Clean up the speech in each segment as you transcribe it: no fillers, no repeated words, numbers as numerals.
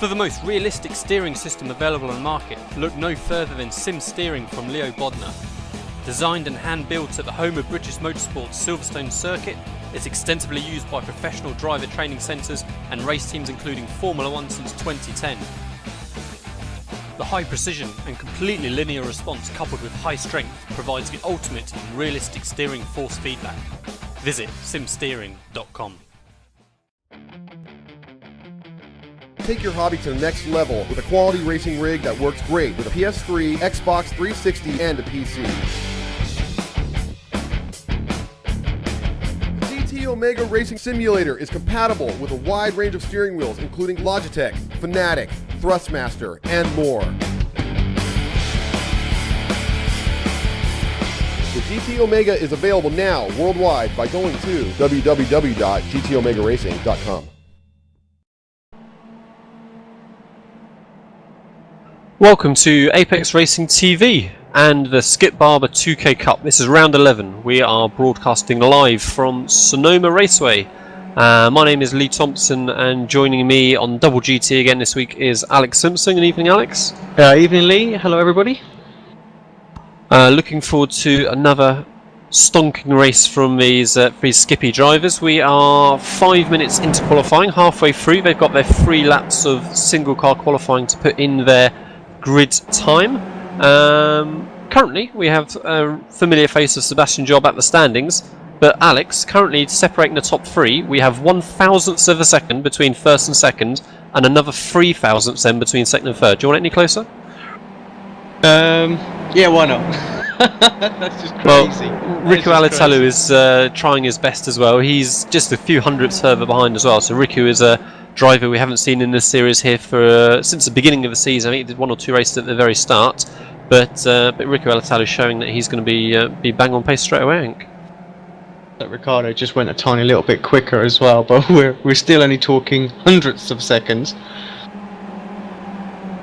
For the most realistic steering system available on the market, look no further than Sim Steering from Leo Bodnar. Designed and hand-built at the home of British Motorsport's Silverstone circuit, it's extensively used by professional driver training centres and race teams including Formula 1 since 2010. The high precision and completely linear response coupled with high strength provides the ultimate in realistic steering force feedback. Visit simsteering.com. Take your hobby to the next level with a quality racing rig that works great with a PS3, Xbox 360, and a PC. The GT Omega Racing Simulator is compatible with a wide range of steering wheels including Logitech, Fanatec, Thrustmaster, and more. The GT Omega is available now worldwide by going to www.gtomegaracing.com. Welcome to Apex Racing TV and the Skip Barber 2K Cup. This is round 11. We are broadcasting live from Sonoma Raceway. My name is Lee Thompson, and joining me on Double GT again this week is Alex Simpson. Good evening, Alex. Evening, Lee. Hello, everybody. Looking forward to another stonking race from these Skippy drivers. We are 5 minutes into qualifying, halfway through. They've got their 3 laps of single car qualifying to put in their grid time. Currently we have a familiar face of Sebastian Job at the standings, but Alex, currently separating the top 3, we have 1,000ths of a second between first and second, and another 3,000ths then between second and third. Do you want it any closer? Yeah, why not? That's just crazy. Well, Riku Alitalu is trying his best as well. He's just a few hundredths further behind as well, so Riku is a driver we haven't seen in this series here for since the beginning of the season. I think he did 1 or 2 races at the very start, but Riku Alitalu is showing that he's going to be bang on pace straight away, I think. That Ricardo just went a tiny little bit quicker as well, but we're still only talking hundredths of seconds.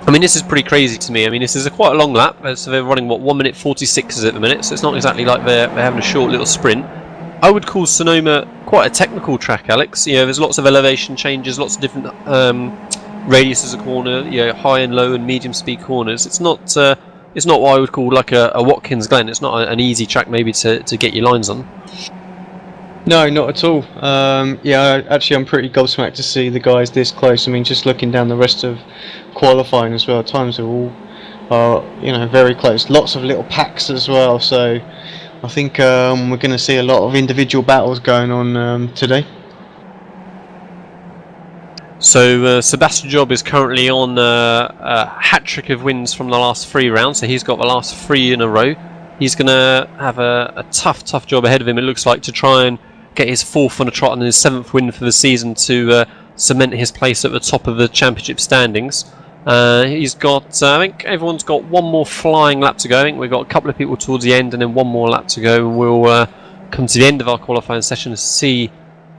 I mean, this is pretty crazy to me. I mean, this is quite a long lap, so they're running, what, 1 minute 46 at the minute, so it's not exactly like they're having a short little sprint. I would call Sonoma quite a technical track, Alex. You know, there's lots of elevation changes, lots of different radiuses of corner, you know, high and low and medium speed corners. It's not what I would call like a Watkins Glen. It's not an easy track maybe to get your lines on. No, not at all. Yeah, actually, I'm pretty gobsmacked to see the guys this close. I mean, just looking down the rest of qualifying as well, times are all very close. Lots of little packs as well. So I think we're going to see a lot of individual battles going on today. So Sebastian Job is currently on a hat-trick of wins from the last 3 rounds, so he's got the last 3 in a row. He's going to have a tough job ahead of him, it looks like, to try and get his 4th on a trot and his 7th win for the season to cement his place at the top of the championship standings. He's got, I think everyone's got 1 more flying lap to go. I think we've got a couple of people towards the end and then 1 more lap to go, and we'll come to the end of our qualifying session to see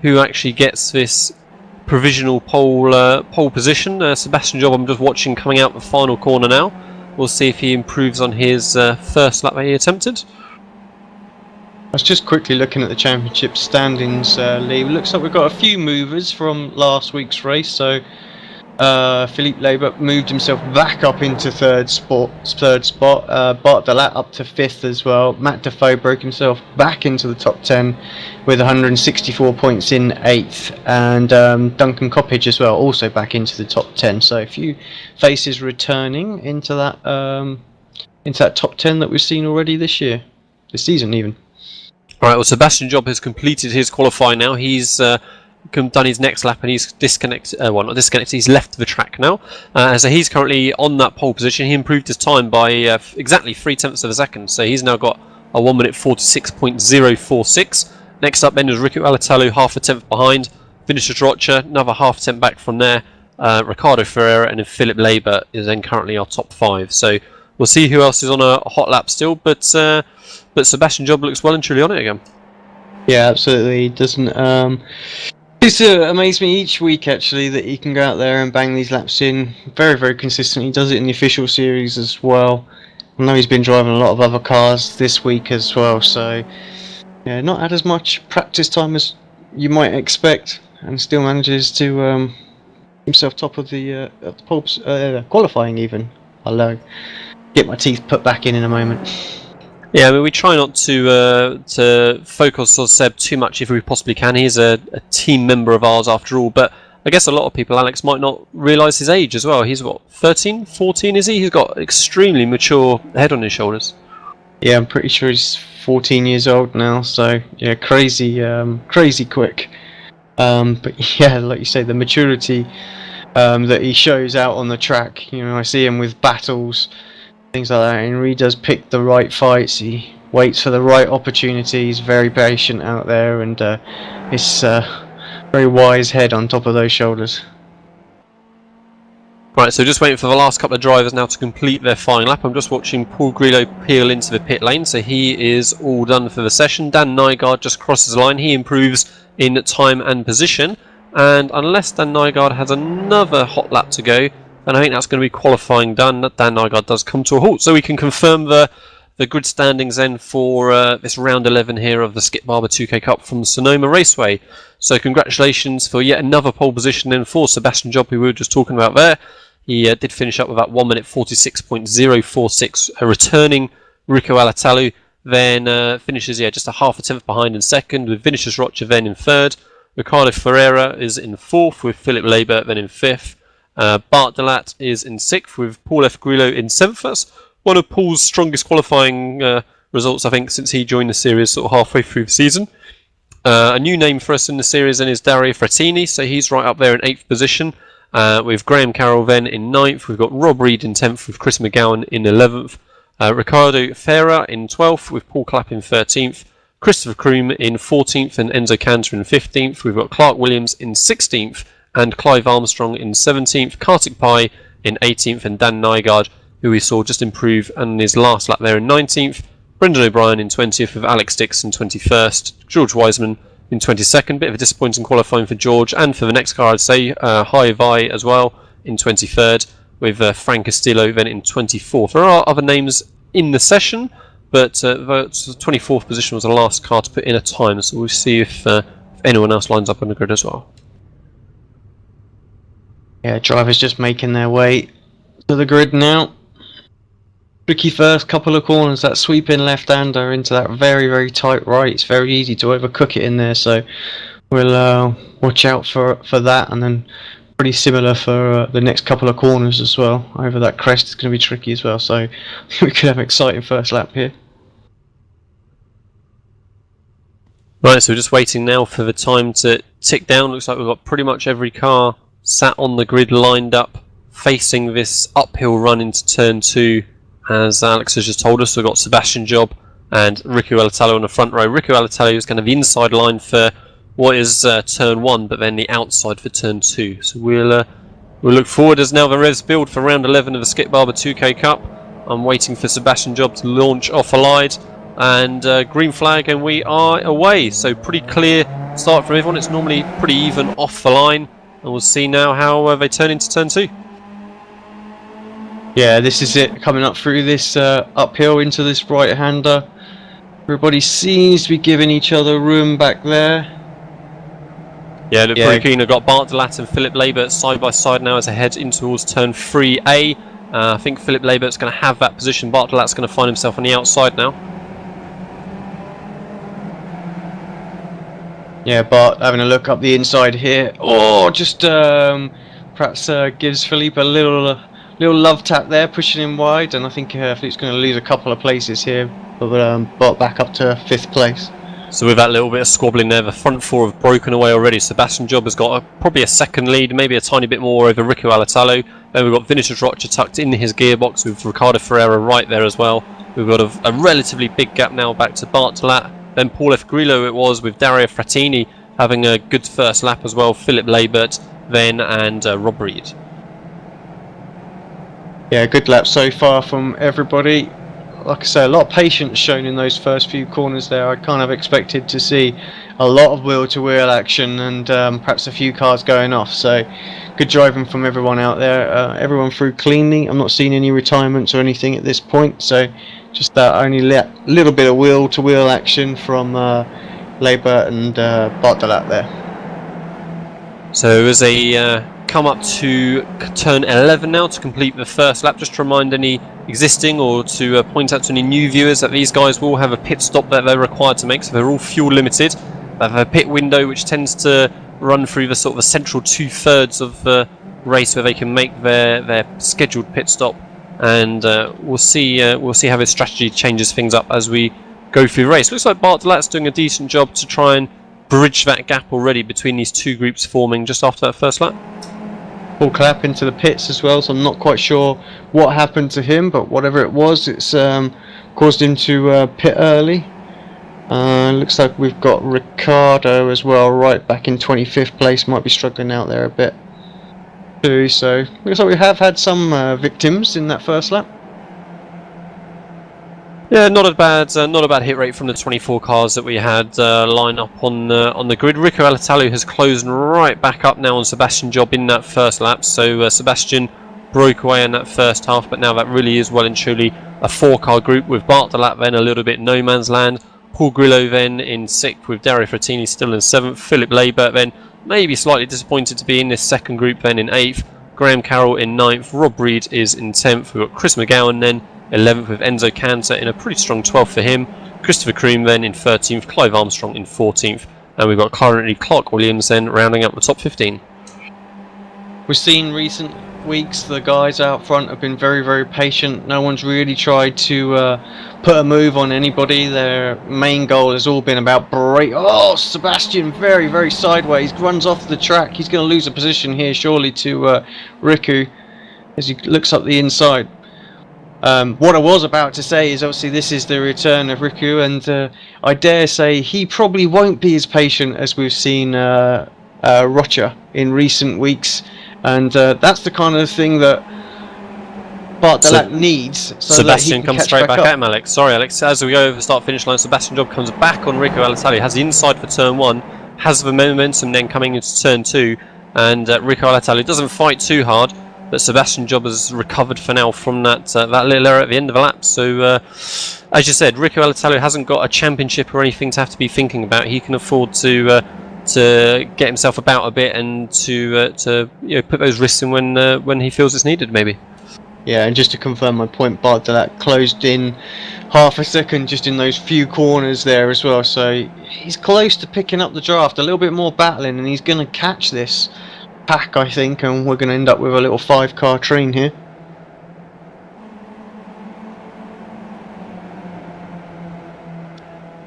who actually gets this provisional pole position. Sebastian Job, I'm just watching coming out the final corner now. We'll see if he improves on his first lap that he attempted. I was just quickly looking at the championship standings, Lee. Looks like we've got a few movers from last week's race. So Philippe Labour moved himself back up into third spot. Bart Delat up to 5th as well. Matt Defoe broke himself back into the top 10 with 164 points in 8th, and Duncan Coppage as well, also back into the top 10. So a few faces returning into that top 10 that we've seen already this season even. Alright, well, Sebastian Job has completed his qualifying now. He's done his next lap and he's disconnected. Well, not disconnected, he's left the track now. So he's currently on that pole position. He improved his time by exactly 0.3 of a second. So he's now got a 1 minute 46.046. Next up then is Riku Alitalu, half a tenth behind. Finisher Trocha, another half a tenth back from there. Ricardo Ferreira and then Philip Labour is then currently our top 5. So we'll see who else is on a hot lap still. But Sebastian Job looks well and truly on it again. Yeah, absolutely. It doesn't. It's amazed me each week actually that he can go out there and bang these laps in very consistently. He does it in the official series as well. I know he's been driving a lot of other cars this week as well, so yeah, not had as much practice time as you might expect, and still manages to himself top of the qualifying even. I'll get my teeth put back in a moment. Yeah, I mean, we try not to focus on Seb too much if we possibly can. He's a team member of ours after all, but I guess a lot of people, Alex, might not realise his age as well. He's what, 13, 14 is he? He's got extremely mature head on his shoulders. Yeah, I'm pretty sure he's 14 years old now, so yeah, crazy quick. But yeah, like you say, the maturity that he shows out on the track, you know, I see him with battles, things like that, and he does pick the right fights, he waits for the right opportunities, very patient out there, and it's very wise head on top of those shoulders. Right, so just waiting for the last couple of drivers now to complete their final lap. I'm just watching Paul Grillo peel into the pit lane, so he is all done for the session. Dan Nygaard just crosses the line. He improves in time and position, and unless Dan Nygaard has another hot lap to go, then I think that's going to be qualifying done. Dan Nygaard does come to a halt, so we can confirm the grid standings then for this round 11 here of the Skip Barber 2K Cup from Sonoma Raceway. So congratulations for yet another pole position then for Sebastian Job, who we were just talking about there. He did finish up with about 1 minute 46.046, returning Rico Alatalu, then finishes just a half a tenth behind in second, with Vinicius Rocha then in third. Ricardo Ferreira is in fourth, with Philip Laber then in fifth. Bart Delat is in sixth, with Paul F. Grillo in seventh. That's one of Paul's strongest qualifying results, I think, since he joined the series sort of halfway through the season. A new name for us in the series then is Dario Frattini, so he's right up there in 8th position, with Graham Carroll then in 9th. We've got Rob Reed in 10th, with Chris McGowan in 11th. Ricardo Ferreira in 12th, with Paul Clapp in 13th. Christopher Kroom in 14th and Enzo Cantor in 15th. We've got Clark Williams in 16th and Clive Armstrong in 17th. Kartik Pai in 18th and Dan Nygaard, who we saw just improve on his last lap there in 19th. Brendan O'Brien in 20th with Alex Dixon 21st. George Wiseman in 22nd. Bit of a disappointing qualifying for George, and for the next car I'd say Hai Vai as well in 23rd, with Frank Castillo then in 24th. There are other names in the session, but the 24th position was the last car to put in a time, so we'll see if anyone else lines up on the grid as well. Yeah, drivers just making their way to the grid now. Tricky first couple of corners, that sweep in left-hander into that very, very tight right. It's very easy to overcook it in there, so we'll watch out for that, and then pretty similar for the next couple of corners as well. Over that crest is going to be tricky as well, so we could have an exciting first lap here. Right, so we're just waiting now for the time to tick down. Looks like we've got pretty much every car sat on the grid lined up, facing this uphill run into turn 2. As Alex has just told us, we've got Sebastian Job and Rico Alatalu on the front row. Rico Alatalu is kind of the inside line for what is turn 1, but then the outside for turn 2. So we'll look forward as now the revs build for round 11 of the Skip Barber 2K Cup. I'm waiting for Sebastian Job to launch off a line, and green flag, and we are away. So pretty clear start from everyone. It's normally pretty even off the line, and we'll see now how they turn into turn 2. Yeah, this is it, coming up through this uphill into this right-hander. Everybody seems to be giving each other room back there. Yeah, look pretty keen. I've got Bart Delat and Philip Labert side by side now as I head in towards turn 3A. I think Philip Labert's going to have that position. Bart Delat's going to find himself on the outside now. Yeah, Bart having a look up the inside here. Oh, just perhaps gives Philippe a little love tap there, pushing him wide, and I think Philippe's going to lose a couple of places here, but Bart back up to 5th place. So with that little bit of squabbling there, the front 4 have broken away already. Sebastian Job has got probably a second lead, maybe a tiny bit more over Rico Alatalu. Then we've got Vinicius Rocha tucked in his gearbox with Ricardo Ferreira right there as well. We've got a relatively big gap now back to Bart Delat. Then Paul F. Grillo it was, with Dario Frattini having a good first lap as well. Philip Labert then, and Rob Reed. Yeah, good lap so far from everybody. Like I say, a lot of patience shown in those first few corners there. I kind of expected to see a lot of wheel-to-wheel action and perhaps a few cars going off. So good driving from everyone out there. Everyone through cleanly. I'm not seeing any retirements or anything at this point. So just that only little bit of wheel-to-wheel action from Labert and Bart Delat there. So it was a come up to turn 11 now to complete the first lap. Just to remind any existing or to point out to any new viewers that these guys will have a pit stop that they're required to make, so they're all fuel limited. They have a pit window which tends to run through the sort of the central 2/3 of the race where they can make their scheduled pit stop, and we'll see how this strategy changes things up as we go through the race. Looks like Bart Delat's doing a decent job to try and bridge that gap already between these two groups forming just after that first lap. Full clap into the pits as well, so I'm not quite sure what happened to him, but whatever it was, it's caused him to pit early. Looks like we've got Ricardo as well, right back in 25th place, might be struggling out there a bit too, so looks like we have had some victims in that first lap. Yeah, not a bad hit rate from the 24 cars that we had line up on the grid. Rico Alatalo has closed right back up now on Sebastian Job in that first lap. So Sebastian broke away in that first half, but now that really is well and truly a 4-car group with Bart Delat then a little bit no man's land. Paul Grillo then in 6th with Dario Frattini still in 7th. Philip Labour then maybe slightly disappointed to be in this second group then in 8th. Graham Carroll in 9th. Rob Reed is in 10th. We've got Chris McGowan then 11th with Enzo Cantor in a pretty strong 12th for him. Christopher Kroom then in 13th, Clive Armstrong in 14th, and we've got currently Clark Williams then rounding up the top 15. We've seen recent weeks the guys out front have been very, very patient. No one's really tried to put a move on anybody. Their main goal has all been about break. Oh, Sebastian very, very sideways, runs off the track. He's going to lose a position here surely to Riku as he looks up the inside. What I was about to say is obviously this is the return of Riku, and I dare say he probably won't be as patient as we've seen Rocha in recent weeks, and that's the kind of thing that Bart Delat needs. So Sebastian comes straight back at him, Alex. Sorry, Alex. As we go over the start finish line, Sebastian Job comes back on Rico Alatali, has the inside for turn 1, has the momentum then coming into turn 2, and Rico Alatali doesn't fight too hard. But Sebastian Job has recovered for now from that little error at the end of the lap. So, as you said, Rico Alatalo hasn't got a championship or anything to have to be thinking about. He can afford to get himself about a bit and to put those risks in when he feels it's needed, maybe. Yeah, and just to confirm my point, Bart Delat closed in half a second just in those few corners there as well. So he's close to picking up the draft, a little bit more battling, and he's going to catch this pack, I think, and we're going to end up with a little 5-car train here.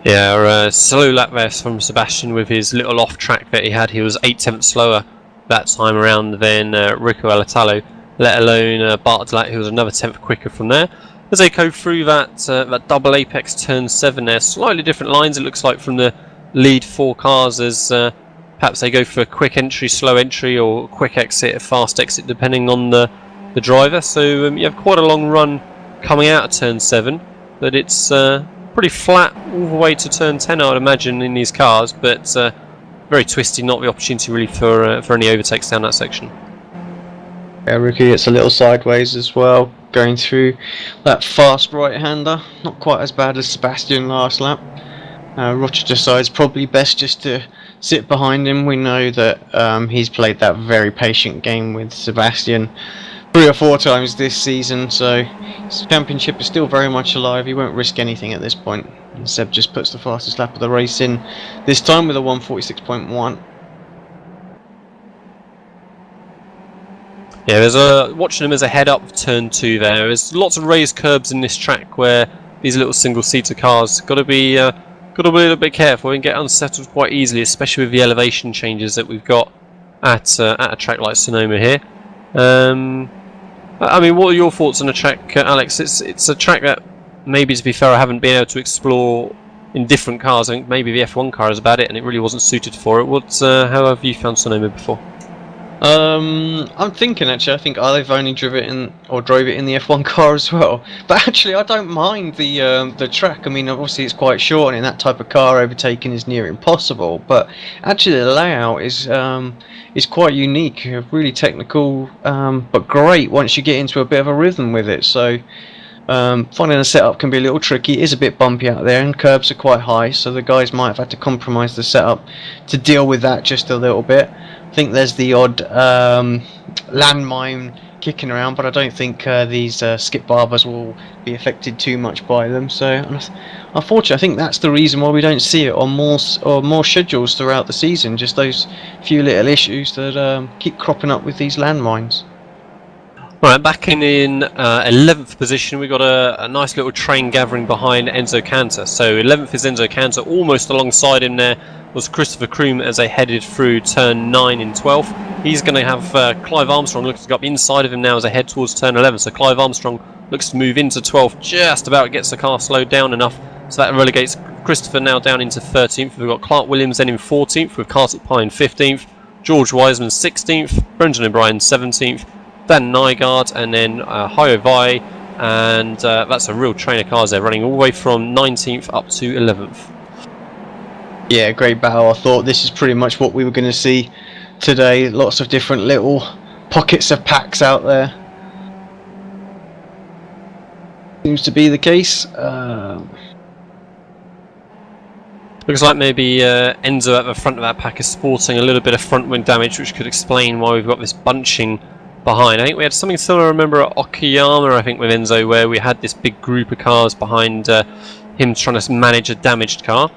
Yeah, slow lap there from Sebastian with his little off track that he had. He was 8/10 slower that time around than Rico Alatalo, let alone Bart Delat, who was another 10th quicker from there. As they go through that double apex turn 7 there, slightly different lines it looks like from the lead 4 cars as perhaps they go for a quick entry, slow entry, or quick exit, a fast exit, depending on the driver. So you have quite a long run coming out of turn 7, but it's pretty flat all the way to turn 10, I would imagine, in these cars, but very twisty, not the opportunity really for any overtakes down that section. Yeah, Ricky gets a little sideways as well, going through that fast right-hander. Not quite as bad as Sebastian last lap. Roger decides probably best just to sit behind him. We know that he's played that very patient game with Sebastian 3 or 4 times this season, so his championship is still very much alive. He won't risk anything at this point. And Seb just puts the fastest lap of the race in, this time with a 1:46.1. Yeah, watching him as a head up turn 2 there. There's lots of raised curbs in this track where these little single-seater cars got to be a little bit careful and get unsettled quite easily, especially with the elevation changes that we've got at a track like Sonoma here. I mean, what are your thoughts on the track, Alex? It's a track that maybe, to be fair, I haven't been able to explore in different cars. I think maybe the F1 car is about it, and it really wasn't suited for it. How have you found Sonoma before? I'm thinking actually. I think I've only drove it in the F1 car as well. But actually, I don't mind the track. I mean, obviously it's quite short, and in that type of car, overtaking is near impossible. But actually, the layout is quite unique, really technical, but great once you get into a bit of a rhythm with it. So finding a setup can be a little tricky. It is a bit bumpy out there, and curbs are quite high, so the guys might have had to compromise the setup to deal with that just a little bit. I think there's the odd landmine kicking around, but I don't think these skip barbers will be affected too much by them. So unfortunately, I think that's the reason why we don't see it on more schedules throughout the season. Just those few little issues that keep cropping up with these landmines. Right, back in 11th position, we got a nice little train gathering behind Enzo Cantor. So 11th is Enzo Cantor, almost alongside him there was Christopher Kroom as they headed through turn 9 in 12th. He's going to have Clive Armstrong looking to go up inside of him now as they head towards turn 11. So Clive Armstrong looks to move into 12th, just about gets the car slowed down enough. So that relegates Christopher now down into 13th. We've got Clark Williams then in 14th with Carsick Pine 15th, George Wiseman 16th, Brendan O'Brien 17th, Dan Nygaard, and then Hyo Vai, and that's a real train of cars there, running all the way from 19th up to 11th. Yeah, great battle. I thought this is pretty much what we were going to see today. Lots of different little pockets of packs out there. Seems to be the case. Looks like maybe Enzo at the front of that pack is sporting a little bit of front wing damage, which could explain why we've got this bunching behind. I think we had something similar, I remember, at Okayama, I think, with Enzo, where we had this big group of cars behind him trying to manage a damaged car.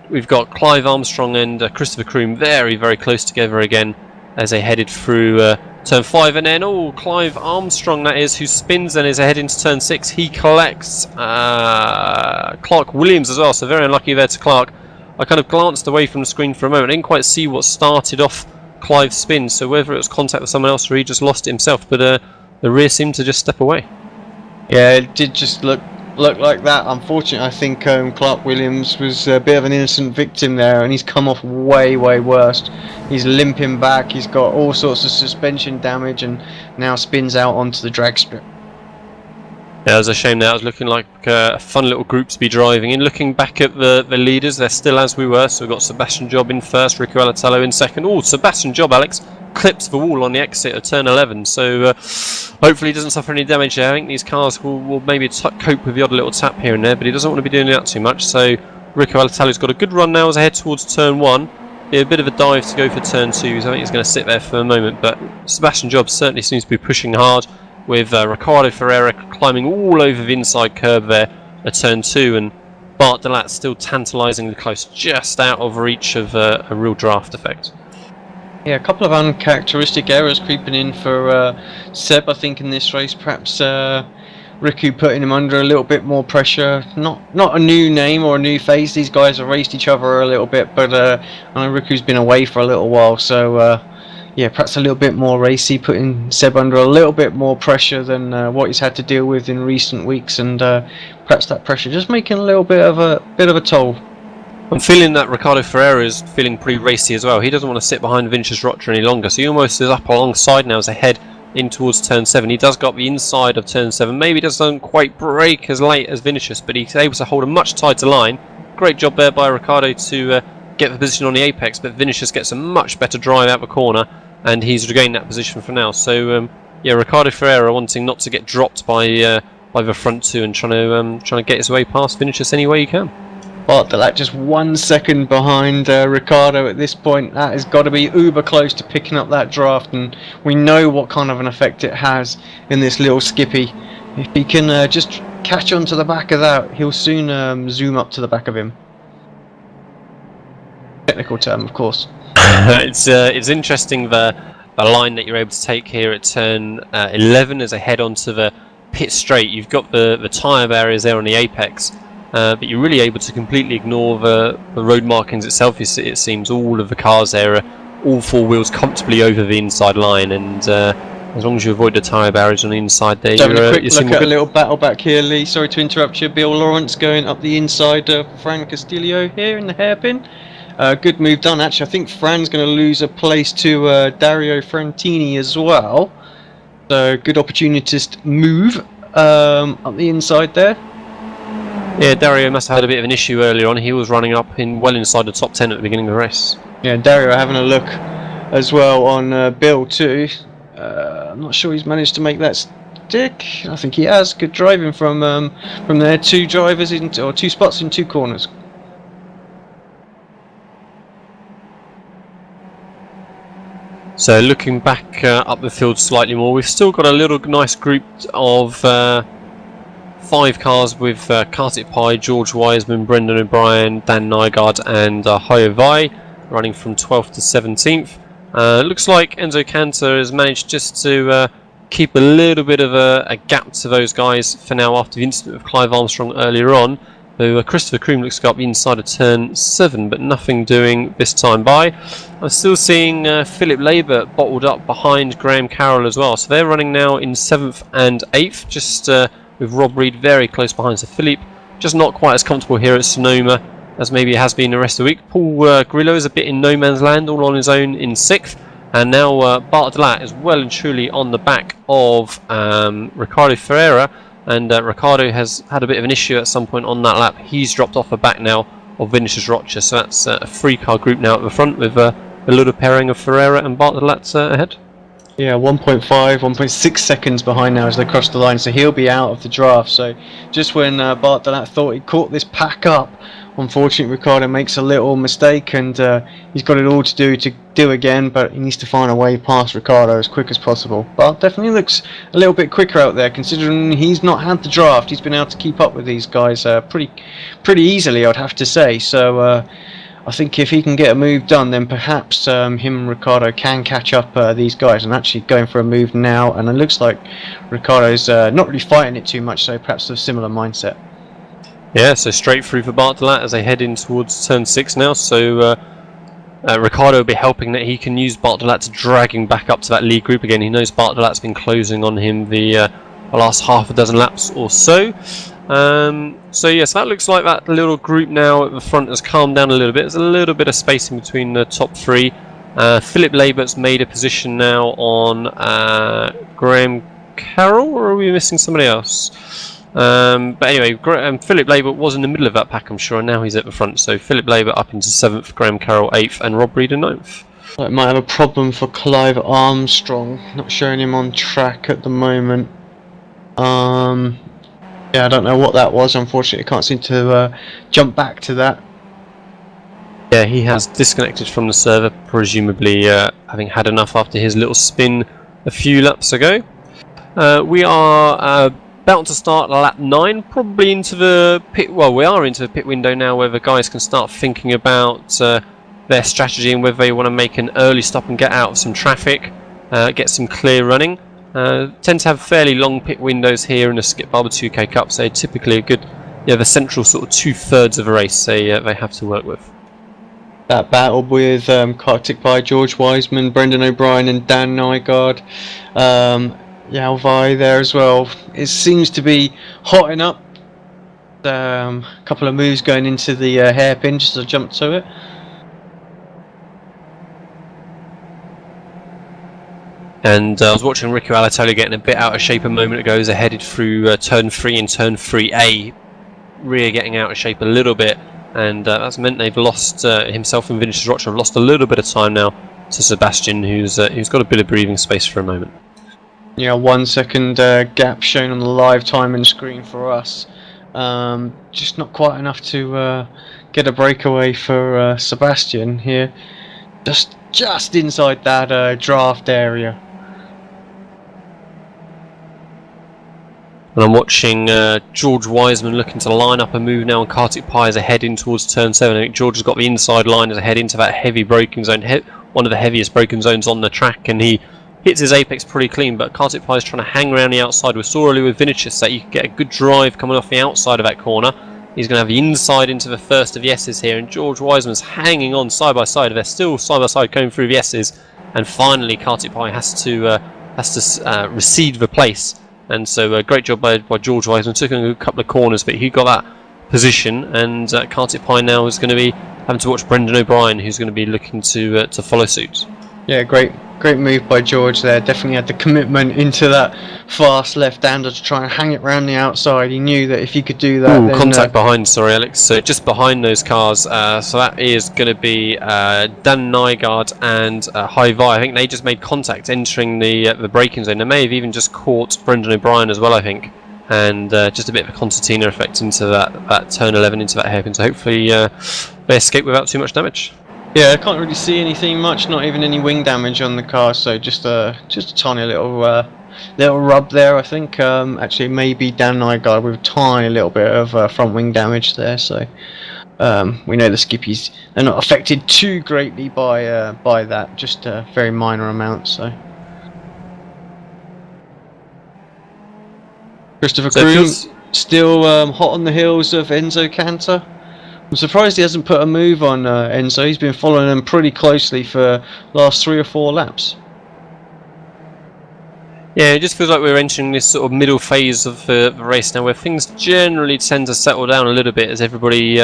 We've got Clive Armstrong and Christopher Kroom very, very close together again as they headed through turn 5, and then Clive Armstrong, that is, who spins and is ahead into turn 6. He collects Clark Williams as well, so very unlucky there to Clark. I kind of glanced away from the screen for a moment. I didn't quite see what started off Clive's spin, so whether it was contact with someone else or he just lost it himself, but the rear seemed to just step away. Yeah, it did just look like that. Unfortunately, I think Clark Williams was a bit of an innocent victim there, and he's come off way worse. He's limping back, he's got all sorts of suspension damage, and now spins out onto the drag strip. Yeah, it was a shame that. It was looking like a fun little group to be driving in. Looking back at the leaders, they're still as we were. So we've got Sebastian Job in first, Rico Alatello in second. Sebastian Job, Alex, clips the wall on the exit of turn 11. So hopefully he doesn't suffer any damage there. I think these cars will maybe cope with the odd little tap here and there, but he doesn't want to be doing that too much. So Rico Alatello's got a good run now as I head towards turn 1. Be a bit of a dive to go for turn 2, so I think he's going to sit there for a moment. But Sebastian Job certainly seems to be pushing hard, with Ricardo Ferreira climbing all over the inside curb there at turn 2, and Bart Delat still tantalisingly close, just out of reach of a real draft effect. Yeah, a couple of uncharacteristic errors creeping in for Seb, I think, in this race. Perhaps Riku putting him under a little bit more pressure. Not a new name or a new face. These guys have raced each other a little bit, but I know Riku's been away for a little while, so yeah, perhaps a little bit more racy, putting Seb under a little bit more pressure than what he's had to deal with in recent weeks, and perhaps that pressure just making a little bit of a toll. I'm feeling that Ricardo Ferreira is feeling pretty racy as well. He doesn't want to sit behind Vinicius Rocha any longer, so he almost is up alongside now as they head in towards turn 7. He does go up the inside of turn 7. Maybe doesn't quite break as late as Vinicius, but he's able to hold a much tighter line. Great job there by Ricardo to get the position on the apex, but Vinicius gets a much better drive out the corner, and he's regained that position for now. So yeah, Ricardo Ferreira wanting not to get dropped by the front two and trying to get his way past Vinicius any way he can. But that just 1 second behind Ricardo at this point. That has got to be uber close to picking up that draft, and we know what kind of an effect it has in this little skippy. If he can just catch onto the back of that, he'll soon zoom up to the back of him. Technical term, of course. It's interesting the line that you're able to take here at turn 11 as they head onto the pit straight. You've got the tyre barriers there on the apex, but you're really able to completely ignore the road markings itself. It seems all of the cars there are all four wheels comfortably over the inside line, and as long as you avoid the tyre barriers on the inside there, having a quick look at a little battle back here, Lee. Sorry to interrupt you. Bill Lawrence going up the inside of Fran Castillo here in the hairpin. Good move done, actually. I think Fran's going to lose a place to Dario Frantini as well. So good opportunist move up the inside there. Yeah, Dario must have had a bit of an issue earlier on. He was running up well inside the top 10 at the beginning of the race. Yeah, Dario having a look as well on Bill too. I'm not sure he's managed to make that stick. I think he has. Good driving from there. Two drivers or two spots in two corners. So looking back up the field slightly more, we've still got a little nice group of 5 cars with Kartik Pai, George Wiseman, Brendan O'Brien, Dan Nygaard and Hoyo Vai running from 12th to 17th. Looks like Enzo Cantor has managed just to keep a little bit of a gap to those guys for now after the incident with Clive Armstrong earlier on. So Christopher Kroom looks to go up the inside of turn 7, but nothing doing this time by. I'm still seeing Philip Labour bottled up behind Graham Carroll as well. So they're running now in 7th and 8th, just with Rob Reed very close behind. So Philip just not quite as comfortable here at Sonoma as maybe it has been the rest of the week. Paul Grillo is a bit in no man's land, all on his own in 6th. And now Bart Delat is well and truly on the back of Ricardo Ferreira. And Ricardo has had a bit of an issue at some point on that lap. He's dropped off the back now of Vinicius Rocha. So that's a 3-car group now at the front with a little pairing of Ferreira and Bart Delat ahead. Yeah, 1.5, 1.6 seconds behind now as they cross the line, so he'll be out of the draft. So just when Bart Delat thought he caught this pack up, unfortunately Ricardo makes a little mistake, and he's got it all to do again, but he needs to find a way past Ricardo as quick as possible. But definitely looks a little bit quicker out there, considering he's not had the draft. He's been able to keep up with these guys pretty easily, I'd have to say. So I think if he can get a move done, then perhaps him and Ricardo can catch up these guys, and actually going for a move now. And it looks like Ricardo's not really fighting it too much, so perhaps a similar mindset. Yeah, so straight through for Bart Delat as they head in towards turn 6 now. So Ricardo will be helping that he can use Bart Delat to drag him back up to that lead group again. He knows Bart Delat's been closing on him the last half a dozen laps or so. So yes, that looks like that little group now at the front has calmed down a little bit. There's a little bit of spacing between the top 3. Philip Labour's made a position now on Graham Carroll, or are we missing somebody else? But anyway, Philip Labour was in the middle of that pack, I'm sure, and now he's at the front. So Philip Labour up into 7th, Graham Carroll 8th, and Rob Reed in 9th. It might have a problem for Clive Armstrong, not showing him on track at the moment. Yeah, I don't know what that was, unfortunately. Can't seem to jump back to that. Yeah, he has disconnected from the server, presumably having had enough after his little spin a few laps ago. We are about to start lap 9, probably into the pit. Well, we are into the pit window now, where the guys can start thinking about their strategy and whether they want to make an early stop and get out of some traffic, get some clear running. Tend to have fairly long pit windows here in the Skip Barber 2K Cup, so typically a good, the central sort of 2/3 of a race they have to work with. That battle with Kartik Pai, George Wiseman, Brendan O'Brien and Dan Nygaard, Yao Vai there as well. It seems to be hotting up. A couple of moves going into the hairpin just to jump to it. And I was watching Rico Alitalia getting a bit out of shape a moment ago as they headed through turn 3 and turn 3A. Rear getting out of shape a little bit, and that's meant they've lost himself and Vinicius Rocha have lost a little bit of time now to Sebastian, who's got a bit of breathing space for a moment. Yeah, 1 second gap shown on the live timing screen for us. Just not quite enough to get a breakaway for Sebastian here. Just inside that draft area. And I'm watching George Wiseman looking to line up a move now on Kartik Pai as they head in towards turn 7. I think George has got the inside line as they head into that heavy braking zone, one of the heaviest braking zones on the track, and he hits his apex pretty clean, but Kartik Pai is trying to hang around the outside. We saw earlier with Vinicius that you could get a good drive coming off the outside of that corner. He's going to have the inside into the first of the S's here, and George Wiseman's hanging on side by side. They're still side by side going through the S's, and finally Kartik Pai has to recede the place. And so a great job by George Wiseman. Took a couple of corners, but he got that position, and Kartik Pai now is going to be having to watch Brendan O'Brien, who's going to be looking to follow suit. Yeah, great move by George there. Definitely had the commitment into that fast left-hander to try and hang it round the outside. He knew that if he could do that... Ooh, contact behind, sorry Alex. So just behind those cars, so that is going to be Dan Nygaard and Hoyo Vai. I think they just made contact entering the braking zone. They may have even just caught Brendan O'Brien as well, I think. And just a bit of a concertina effect into that turn 11, into that hairpin. So hopefully they escape without too much damage. Yeah, I can't really see anything much, not even any wing damage on the car, so just a tiny little rub there, I think. Actually, maybe Dan Nygaard with a tiny little bit of front wing damage there, so we know the skippies are not affected too greatly by that, just a very minor amount. So Christopher Kroom still hot on the heels of Enzo Cantor. I'm surprised he hasn't put a move on Enzo. He's been following him pretty closely for last 3 or 4 laps. Yeah, it just feels like we're entering this sort of middle phase of the race now, where things generally tend to settle down a little bit as everybody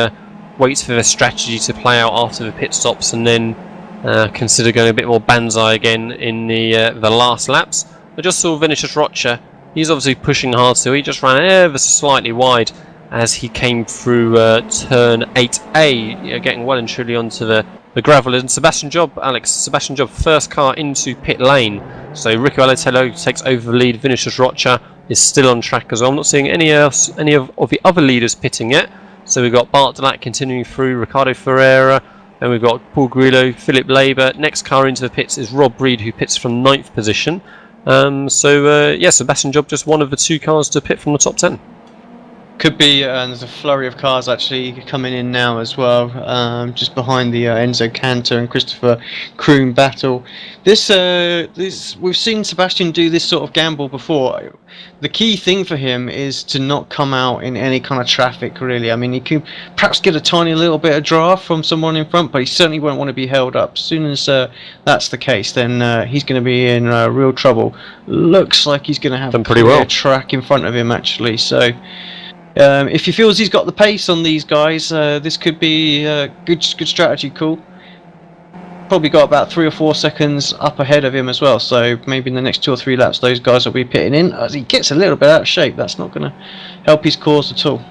waits for their strategy to play out after the pit stops, and then consider going a bit more banzai again in the last laps. I just saw Vinicius Rocha. He's obviously pushing hard, so he just ran ever so slightly wide as he came through turn 8A, getting well and truly onto the gravel. And Sebastian Job, first car into pit lane. So Rico Alatello takes over the lead. Vinicius Rocha is still on track as well. I'm not seeing any of the other leaders pitting yet. So we've got Bart Delat continuing through, Ricardo Ferreira, and we've got Paul Grillo, Philip Labour. Next car into the pits is Rob Breed, who pits from 9th position. Sebastian Job just one of the 2 cars to pit from the top 10. Could be, there's a flurry of cars actually coming in now as well, just behind the Enzo Cantor and Christopher Kroom battle. This we've seen Sebastian do this sort of gamble before. The key thing for him is to not come out in any kind of traffic, really. I mean, he can perhaps get a tiny little bit of draft from someone in front, but he certainly won't want to be held up. As soon as that's the case, then he's going to be in real trouble. Looks like he's going to have a clear track in front of him, actually. So if he feels he's got the pace on these guys, this could be a good strategy call. Probably got about 3 or 4 seconds up ahead of him as well, so maybe in the next 2 or 3 laps those guys will be pitting in. As he gets a little bit out of shape, that's not going to help his cause at all.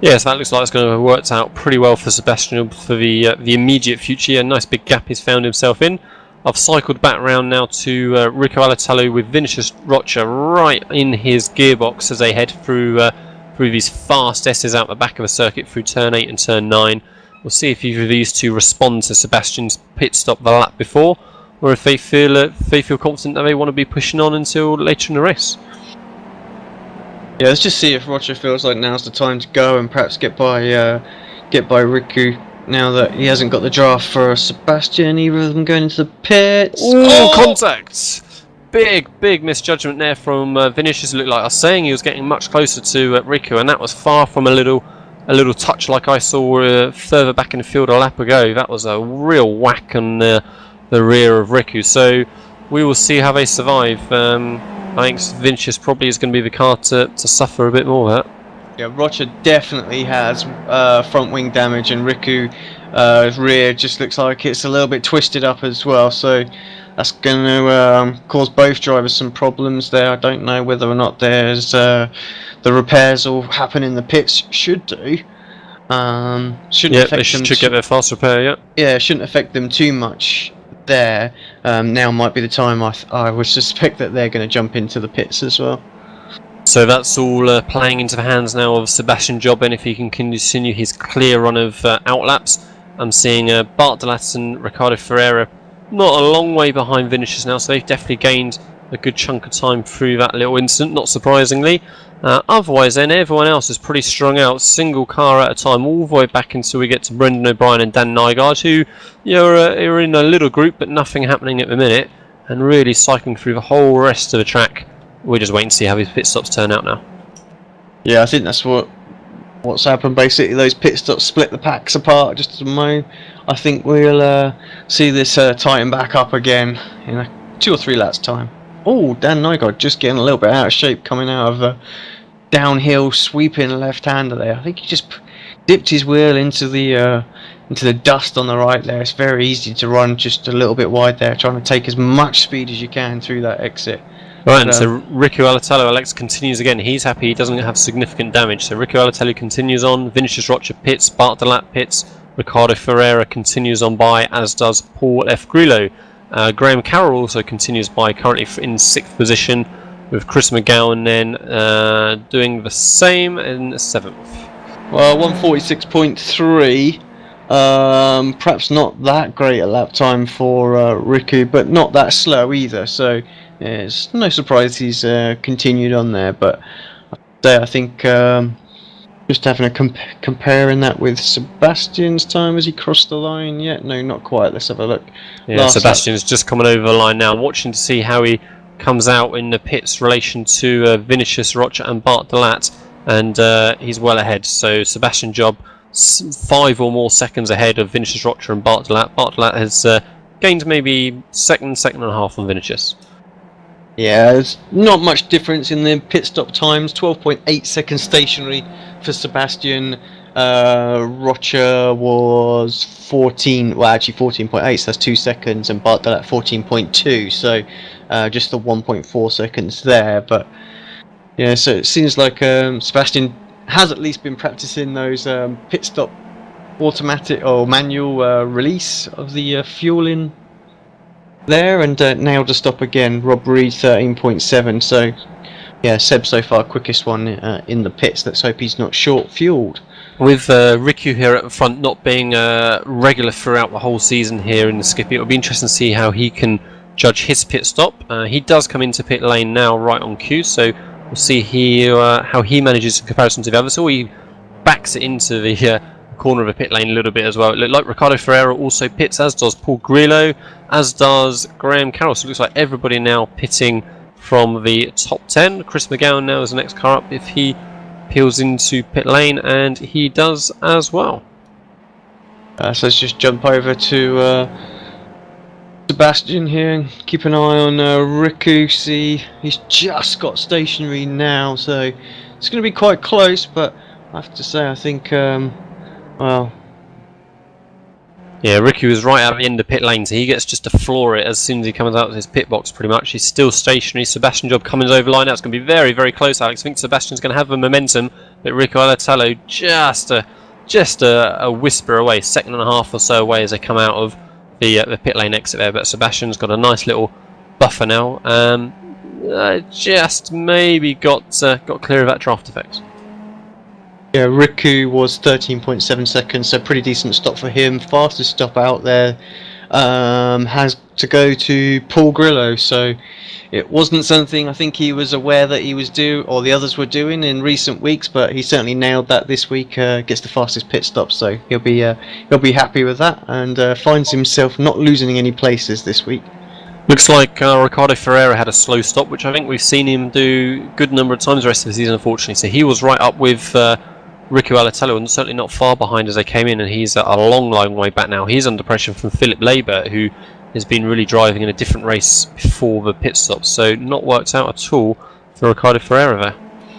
Yes, that looks like it's going to have worked out pretty well for Sebastian for the immediate future. Yeah, nice big gap he's found himself in. I've cycled back round now to Rico Alatello with Vinicius Rocha right in his gearbox as they head through these fast S's out the back of the circuit through turn 8 and turn 9. We'll see if either of these 2 respond to Sebastian's pit stop the lap before, or if they feel confident that they want to be pushing on until later in the race. Yeah, let's just see if Roger feels like now's the time to go and perhaps get by Riku now that he hasn't got the draft for Sebastian. Either of them going into the pits. Oh, contact! Big misjudgment there from Vinicius. It looked like I was saying he was getting much closer to Riku, and that was far from a little touch like I saw further back in the field a lap ago. That was a real whack on the rear of Riku. So we will see how they survive. I think Vinicius probably is going to be the car to suffer a bit more of that. Yeah, Roger definitely has front wing damage, and Riku rear just looks like it's a little bit twisted up as well. So that's going to cause both drivers some problems there. I don't know whether or not there's the repairs will happen in the pits. Should do. Shouldn't affect them. Should get their fast repair. Yeah. Yeah, it shouldn't affect them too much there. Now might be the time I would suspect that they're going to jump into the pits as well. So that's all playing into the hands now of Sebastian Job, and if he can continue his clear run of outlaps. I'm seeing Bart Delat and Ricardo Ferreira not a long way behind Vinicius now, so they've definitely gained a good chunk of time through that little incident, not surprisingly. Otherwise then, everyone else is pretty strung out, single car at a time, all the way back until we get to Brendan O'Brien and Dan Nygaard, who are in a little group, but nothing happening at the minute, and really cycling through the whole rest of the track. We're just waiting to see how his pit stops turn out now. Yeah, I think that's what's happened. Basically, those pit stops split the packs apart just at the moment. I think we'll see this tighten back up again in 2 or 3 laps time. Oh, Dan Nygaard just getting a little bit out of shape coming out of a downhill sweeping left-hander there. I think he just dipped his wheel into the dust on the right there. It's very easy to run just a little bit wide there, trying to take as much speed as you can through that exit. Right, and so Rico Alatello, Alex continues again. He's happy he doesn't have significant damage. So Rico Alatello continues on. Vinicius Rocha pits. Bart Delat pits. Ricardo Ferreira continues on by, as does Paul F. Grillo. Graham Carroll also continues by, currently in 6th position, with Chris McGowan then doing the same in 7th. Well, 146.3 Perhaps not that great a lap time for Riku, but not that slow either. So yeah, it's no surprise he's continued on there. But I think just having a comparing that with Sebastian's time as he crossed the line. Yeah, no, not quite. Let's have a look. Yeah, Sebastian's just coming over the line now. Watching to see how he comes out in the pits relation to Vinicius Rocha and Bart Delat, and he's well ahead. So Sebastian Job 5 or more seconds ahead of Vinicius Rocha and Bart Delat. Bart Delat has gained maybe second and a half on Vinicius. Yeah, there's not much difference in the pit stop times. 12.8 seconds stationary for Sebastian. Rocha was 14, well actually 14.8, so that's 2 seconds, and Bart Delat 14.2, so just the 1.4 seconds there. But yeah, so it seems like Sebastian has at least been practicing those pit stop automatic or manual release of the fueling there, and nailed a stop again. Rob Reed 13.7, so yeah, Seb so far quickest one in the pits. Let's hope he's not short fueled. With Riku here at the front not being regular throughout the whole season here in the Skippy, it'll be interesting to see how he can judge his pit stop. He does come into pit lane now right on cue, so we'll see how he manages in comparison to the others. So he backs it into the corner of a pit lane a little bit as well. It looked like Ricardo Ferreira also pits, as does Paul Grillo, as does Graham Carroll. So it looks like everybody now pitting from the top 10. Chris McGowan now is the next car up if he peels into pit lane, and he does as well. So let's just jump over to Sebastian here and keep an eye on Riku. See, he's just got stationary now, so it's going to be quite close, but I have to say I think well, yeah, Riku is right out the end of pit lane, so he gets just to floor it as soon as he comes out of his pit box pretty much. He's still stationary. Sebastian Job coming over line now. It's going to be very, very close, Alex. I think Sebastian's going to have the momentum, but Rico Alatalo just a whisper away, second and a half or so away as they come out of the pit lane exit there. But Sebastian's got a nice little buffer now. Just maybe got clear of that draft effect. Yeah, Riku was 13.7 seconds, so pretty decent stop for him. Fastest stop out there has to go to Paul Grillo, so it wasn't something I think he was aware that he was or the others were doing in recent weeks, but he certainly nailed that this week. Gets the fastest pit stop, so he'll be happy with that, and finds himself not losing any places this week. Looks like Ricardo Ferreira had a slow stop, which I think we've seen him do a good number of times the rest of the season, unfortunately. So he was right up with Riku Alatalo, and certainly not far behind as they came in, and he's a long way back now. He's under pressure from Philip Labour, who has been really driving in a different race before the pit stop, so not worked out at all for Ricardo Ferreira there.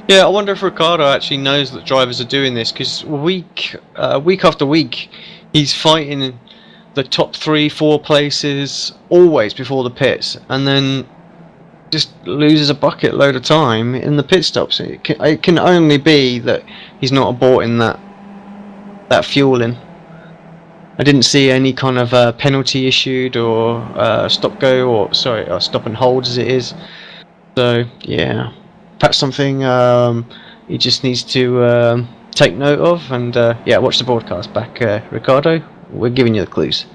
Yeah, I wonder if Ricardo actually knows that drivers are doing this, because week after week he's fighting the top 3-4 places always before the pits, and then just loses a bucket load of time in the pit stops. It can only be that he's not aborting that fueling. I didn't see any kind of penalty issued or stop and hold as it is. So yeah, perhaps something he just needs to take note of, and yeah, watch the broadcast back, Ricardo. We're giving you the clues.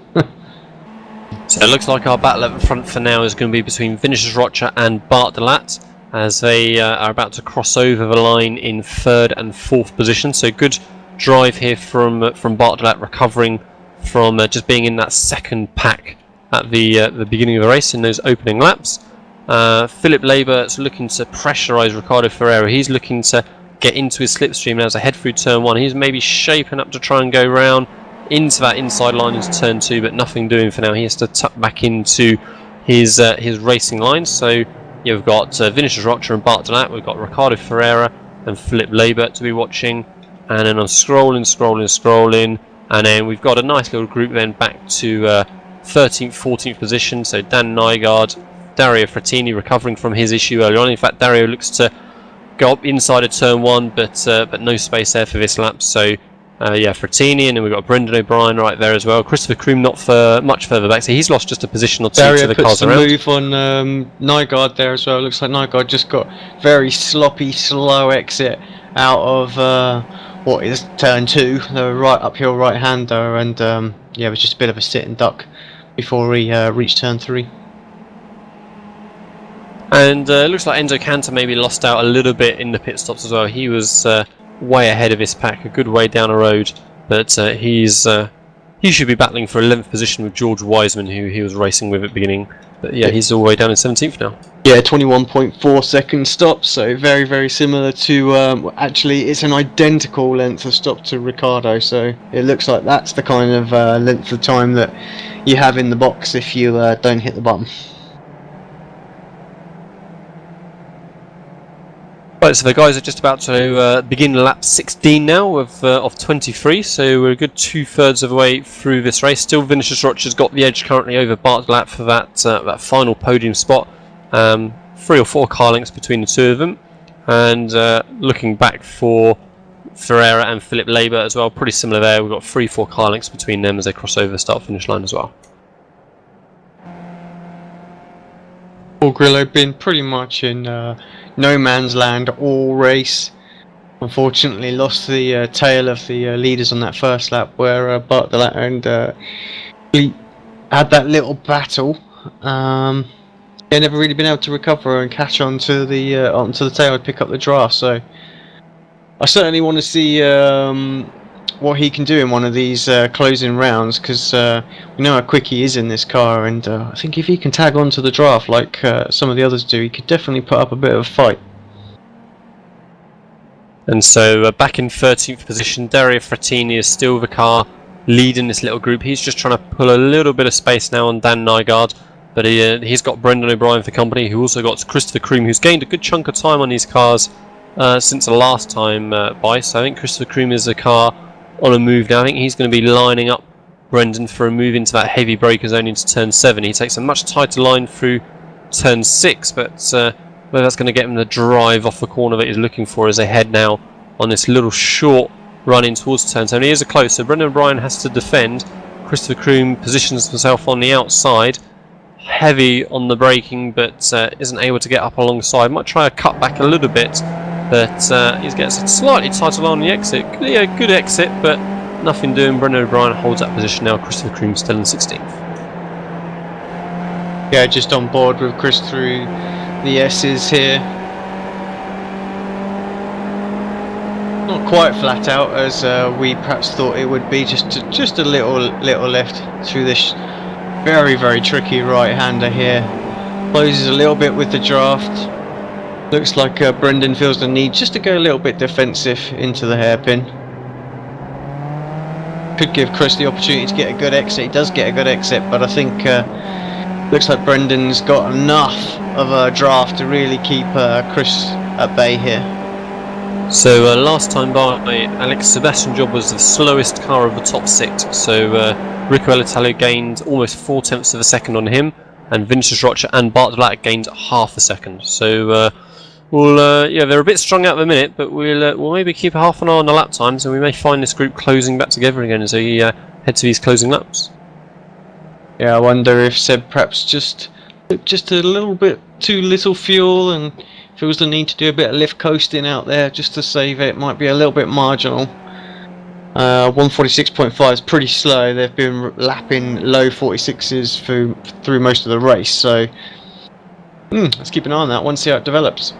So it looks like our battle at the front for now is going to be between Vinicius Rocha and Bart Delat, as they are about to cross over the line in 3rd and 4th position. So good drive here from Bart Delat, recovering from just being in that second pack at the beginning of the race in those opening laps. Philip Labour is looking to pressurise Ricardo Ferreira. He's looking to get into his slipstream now as they head through turn 1. He's maybe shaping up to try and go round into that inside line into turn 2, but nothing doing for now. He has to tuck back into his racing lines. So you've got Vinicius Rocha and Bart Delat. We've got Ricardo Ferreira and Philip Labour to be watching, and then I'm scrolling, and then we've got a nice little group then back to 13th, 14th position. So Dan Nygaard, Dario Frattini recovering from his issue earlier on. In fact, Dario looks to go up inside of turn 1, but no space there for this lap. So yeah, Frattini, and then we've got Brendan O'Brien right there as well. Christopher Kroom not much further back, so he's lost just a position or two Dario to the cars around. around. Move on Nygaard there as well. Looks like Nygaard just got very sloppy, slow exit out of what is turn 2, the right uphill right-hander, and yeah, it was just a bit of a sit and duck before he reached turn 3. And it looks like Enzo Cantor maybe lost out a little bit in the pit stops as well. He was way ahead of his pack, a good way down the road, but he should be battling for 11th position with George Wiseman, who he was racing with at the beginning. But yeah, he's all the way down in 17th now. Yeah, 21.4 second stop, so very, very similar to, actually it's an identical length of stop to Ricciardo, so it looks like that's the kind of length of time that you have in the box if you don't hit the button. Right, so the guys are just about to begin lap 16 now of 23, so we're a good 2/3 of the way through this race. Still Vinicius Rocha's got the edge currently over Bartlett for that final podium spot. 3 or 4 car lengths between the two of them, and looking back for Ferreira and Philip Labour as well, pretty similar there. We've got 3-4 car lengths between them as they cross over the start-finish line as well. Paul Grillo been pretty much in no man's land all race. Unfortunately lost the tail of the leaders on that first lap, where Bartlett and Fleet had that little battle. They've never really been able to recover and catch onto the tail and pick up the draft, so I certainly want to see what he can do in one of these closing rounds, because we know how quick he is in this car, and I think if he can tag onto the draft like some of the others do, he could definitely put up a bit of a fight. And so back in 13th position, Dario Frattini is still the car leading this little group. He's just trying to pull a little bit of space now on Dan Nygaard, but he's got Brendan O'Brien for company, who also got Christopher Kroom, who's gained a good chunk of time on these cars since the last time by. So I think Christopher Kroom is a car on a move now. I think he's going to be lining up Brendan for a move into that heavy braker zone into turn 7. He takes a much tighter line through turn 6, but whether that's going to get him the drive off the corner that he's looking for as they head now on this little short run in towards turn 7. He is a close, so Brendan O'Brien has to defend. Christopher Kroom positions himself on the outside, heavy on the braking, but isn't able to get up alongside. Might try to cut back a little bit, but he gets a slightly tighter line on the exit. Yeah, good exit, but nothing doing. Brendan O'Brien holds that position now. Christopher Kroom still in 16th. Yeah, just on board with Chris through the S's here. Not quite flat out as we perhaps thought it would be. Just a little left through this very, very tricky right-hander here. Closes a little bit with the draft. Looks like Brendan feels the need just to go a little bit defensive into the hairpin. Could give Chris the opportunity to get a good exit. He does get a good exit, but I think looks like Brendan's got enough of a draft to really keep Chris at bay here. So last time by, Alex, Sebastian Job was the slowest car of the top 6. So Rico Elitalu gained almost 4/10 of a second on him, and Vinicius Rocha and Bartlett gained half a second. So yeah, they're a bit strung out at the minute, but we'll maybe keep half an eye on the lap times, and we may find this group closing back together again as we head to these closing laps. Yeah, I wonder if Seb perhaps just a little bit too little fuel, and feels the need to do a bit of lift coasting out there just to save it. Might be a little bit marginal. 146.5 is pretty slow. They've been lapping low 46s through most of the race, so let's keep an eye on that one, see how it develops.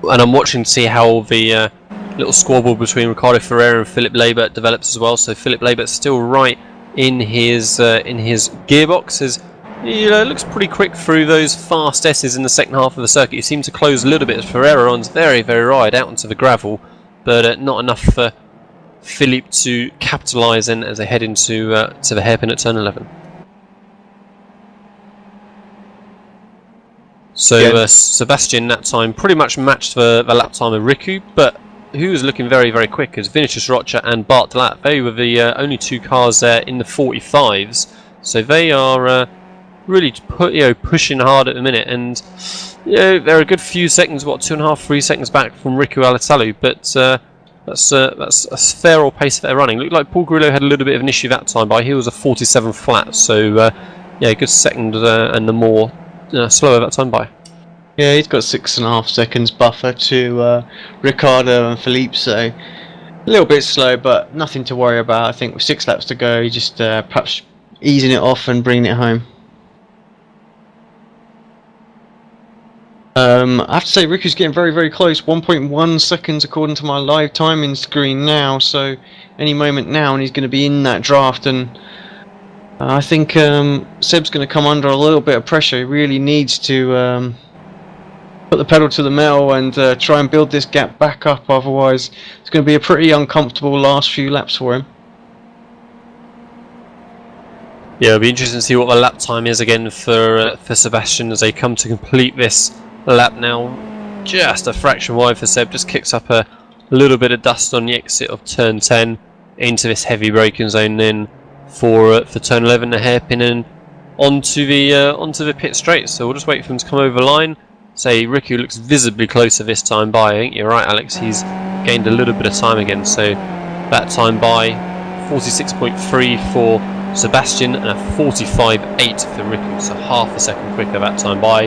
And I'm watching to see how the little squabble between Ricardo Ferreira and Philip Labour develops as well. So Philip Labour's still right in his gearbox. He looks pretty quick through those fast S's in the second half of the circuit. He seemed to close a little bit as Ferreira on's very, very wide out onto the gravel, but not enough for Philippe to capitalise in as they head into to the hairpin at turn 11. So Sebastian that time pretty much matched the lap time of Riku, but who was looking very, very quick as Vinicius Rocha and Bartlett. They were the only 2 cars there in the 45s, so they are really pushing hard at the minute, and they're a good few seconds, 2.5, 3 seconds back from Riku Alitalu, but that's a fair old pace that they're running. Looked like Paul Grillo had a little bit of an issue that time, but he was a 47 flat, so yeah, a good second and the more slower that time by. Yeah, he's got 6.5 seconds buffer to Ricardo and Philippe, so a little bit slow, but nothing to worry about. I think with 6 laps to go, he's just perhaps easing it off and bringing it home. I have to say, Riku's getting very, very close. 1.1 seconds according to my live timing screen now, so any moment now, and he's going to be in that draft. And I think Seb's going to come under a little bit of pressure. He really needs to put the pedal to the metal and try and build this gap back up. Otherwise, it's going to be a pretty uncomfortable last few laps for him. Yeah, it'll be interesting to see what the lap time is again for Sebastian as they come to complete this lap now. Just a fraction wide for Seb, just kicks up a little bit of dust on the exit of turn 10 into this heavy braking zone. Then for turn 11, a hairpin and onto the pit straight. So we'll just wait for him to come over the line. Say Riku looks visibly closer this time by. I think you're right, Alex. He's gained a little bit of time again. So that time by 46.3 for Sebastian and a 45.8 for Riku. So half a second quicker that time by.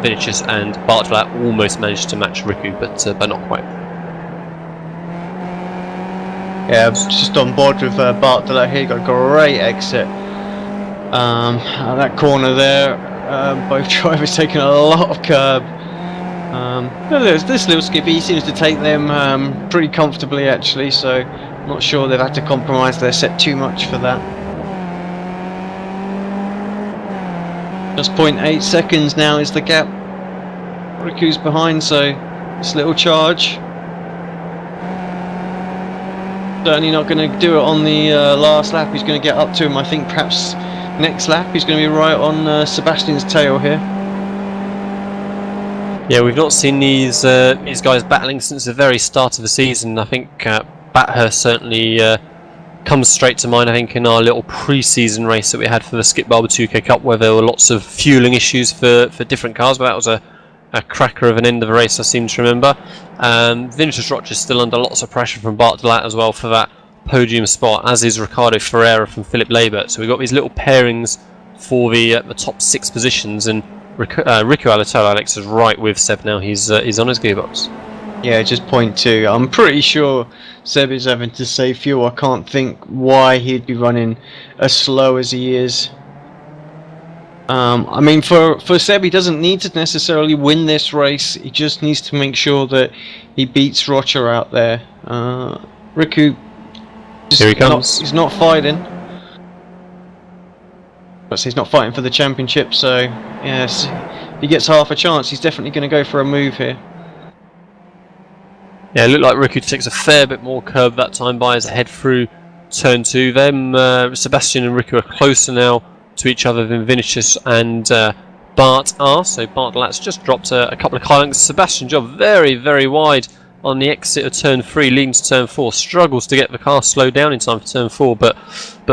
Vinicius and Bartlat almost managed to match Riku, but not quite. Yeah, I'm just on board with Bartlat here. Got a great exit. That corner there, both drivers taking a lot of curb. This little Skippy seems to take them pretty comfortably actually, so I'm not sure they've had to compromise their set too much for that. Just 0.8 seconds now is the gap. Riku's behind, so this little charge. Certainly not going to do it on the last lap. He's going to get up to him. I think perhaps next lap he's going to be right on Sebastian's tail here. Yeah, we've not seen these guys battling since the very start of the season. I think Bathurst certainly comes straight to mind. I think in our little pre-season race that we had for the Skip Barber 2K Cup, where there were lots of fueling issues for different cars, but that was a cracker of an end of the race, I seem to remember. Vinicius Roch is still under lots of pressure from Bart Delat as well for that podium spot, as is Ricardo Ferreira from Philip Labert. So we've got these little pairings for the top 6 positions, and Riku Alatolo, Alex, is right with Seb now. He's on his gearbox. Yeah, just 0.2. I'm pretty sure Seb is having to save fuel. I can't think why he'd be running as slow as he is. I mean, for Seb, he doesn't need to necessarily win this race. He just needs to make sure that he beats Roger out there. Riku, here he comes. He's not fighting. But he's not fighting for the championship, so yes, if he gets half a chance, he's definitely going to go for a move here. Yeah, it looked like Riku takes a fair bit more curb that time by as they head through turn 2. Sebastian and Riku are closer now to each other than Vinicius and Bart are. So Bart Delat's just dropped a couple of car lengths. Sebastian Job very, very wide on the exit of turn 3, leading to turn 4. Struggles to get the car slowed down in time for turn 4, but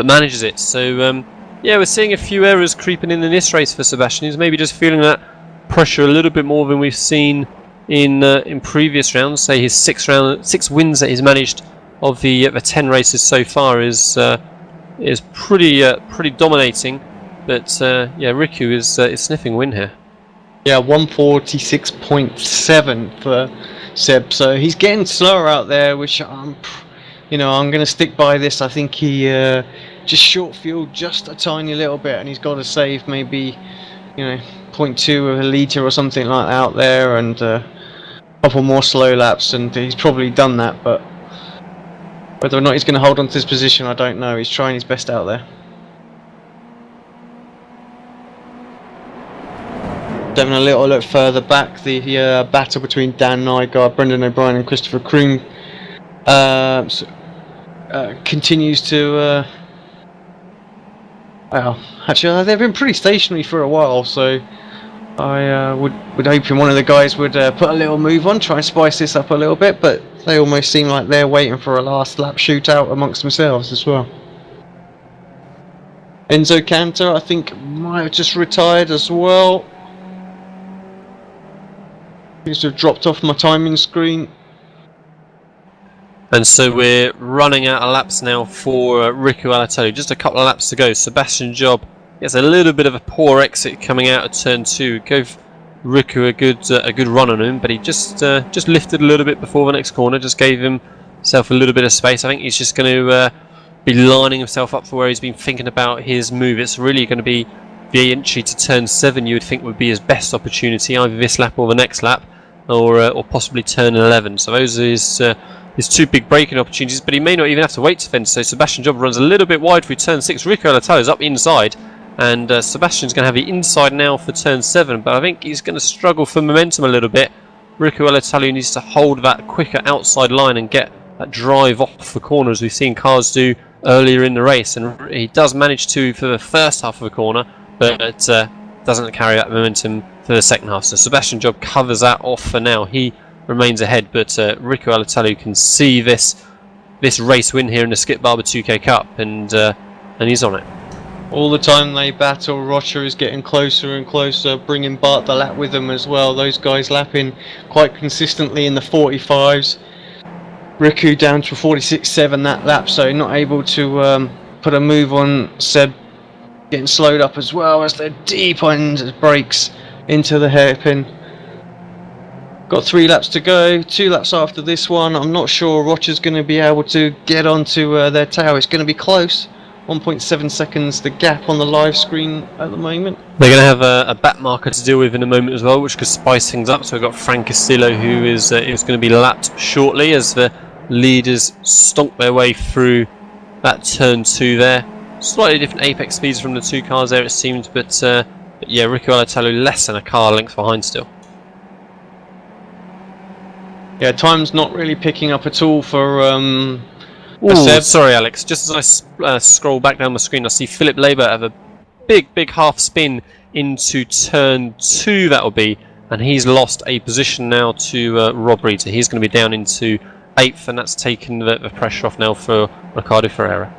manages it. So yeah, we're seeing a few errors creeping in this race for Sebastian. He's maybe just feeling that pressure a little bit more than we've seen in previous rounds. Say his 6 wins that he's managed of the 10 races so far is pretty dominating. But yeah, Riku is sniffing win here. Yeah, 146.7 for Seb. So he's getting slower out there, which I'm going to stick by this. I think he just short fueled just a tiny little bit, and he's got to save maybe 0.2 of a litre or something like that out there, and a couple more slow laps, and he's probably done that. But whether or not he's going to hold on to his position, I don't know. He's trying his best out there. Having a little look further back, the battle between Dan Nygaard, Brendan O'Brien and Christopher Kroon continues to well, actually they've been pretty stationary for a while, so I would hope one of the guys would put a little move on, try and spice this up a little bit, but they almost seem like they're waiting for a last lap shootout amongst themselves as well. Enzo Cantor, I think, might have just retired as well. Seems to have dropped off my timing screen. And so we're running out of laps now for Riku Alatolo. Just a couple of laps to go. Sebastian Job gets a little bit of a poor exit coming out of turn 2. Go Riku a good run on him, but he just lifted a little bit before the next corner, just gave himself a little bit of space. I think he's just going to be lining himself up for where he's been thinking about his move. It's really going to be the entry to turn 7. You would think would be his best opportunity, either this lap or the next lap, or possibly turn 11. So those are his 2 big braking opportunities, but he may not even have to wait to fence. So Sebastian Job runs a little bit wide through turn 6. Rico Alatalo is up inside, and Sebastian's going to have the inside now for turn 7, but I think he's going to struggle for momentum a little bit. Rico Alatalo needs to hold that quicker outside line and get that drive off the corner, as we've seen cars do earlier in the race, and he does manage to for the first half of the corner, but doesn't carry that momentum for the second half. So Sebastian Job covers that off for now. He remains ahead, but Rico Alatalo can see this race win here in the Skip Barber 2K Cup, and he's on it. All the time they battle, Rocha is getting closer and closer, bringing Bart the lap with them as well. Those guys lapping quite consistently in the 45s. Riku down to 46.7 that lap, so not able to put a move on Seb, getting slowed up as well as they're deep on the brakes into the hairpin. Got 3 laps to go, 2 laps after this one. I'm not sure Rocha's going to be able to get onto their tail. It's going to be close. 1.7 seconds the gap on the live screen at the moment. They're going to have a back marker to deal with in a moment as well, which could spice things up. So we've got Frank Castillo, who is going to be lapped shortly as the leaders stomp their way through that turn 2 there. Slightly different apex speeds from the 2 cars there, it seems, but yeah, Rico Alatalo less than a car length behind still. Yeah, time's not really picking up at all for Seb. Sorry, Alex. Just as I scroll back down the screen, I see Philip Labour have a big half spin into turn 2, that'll be, and he's lost a position now to Rob Reed, so he's going to be down into 8th, and that's taken the pressure off now for Ricardo Ferreira.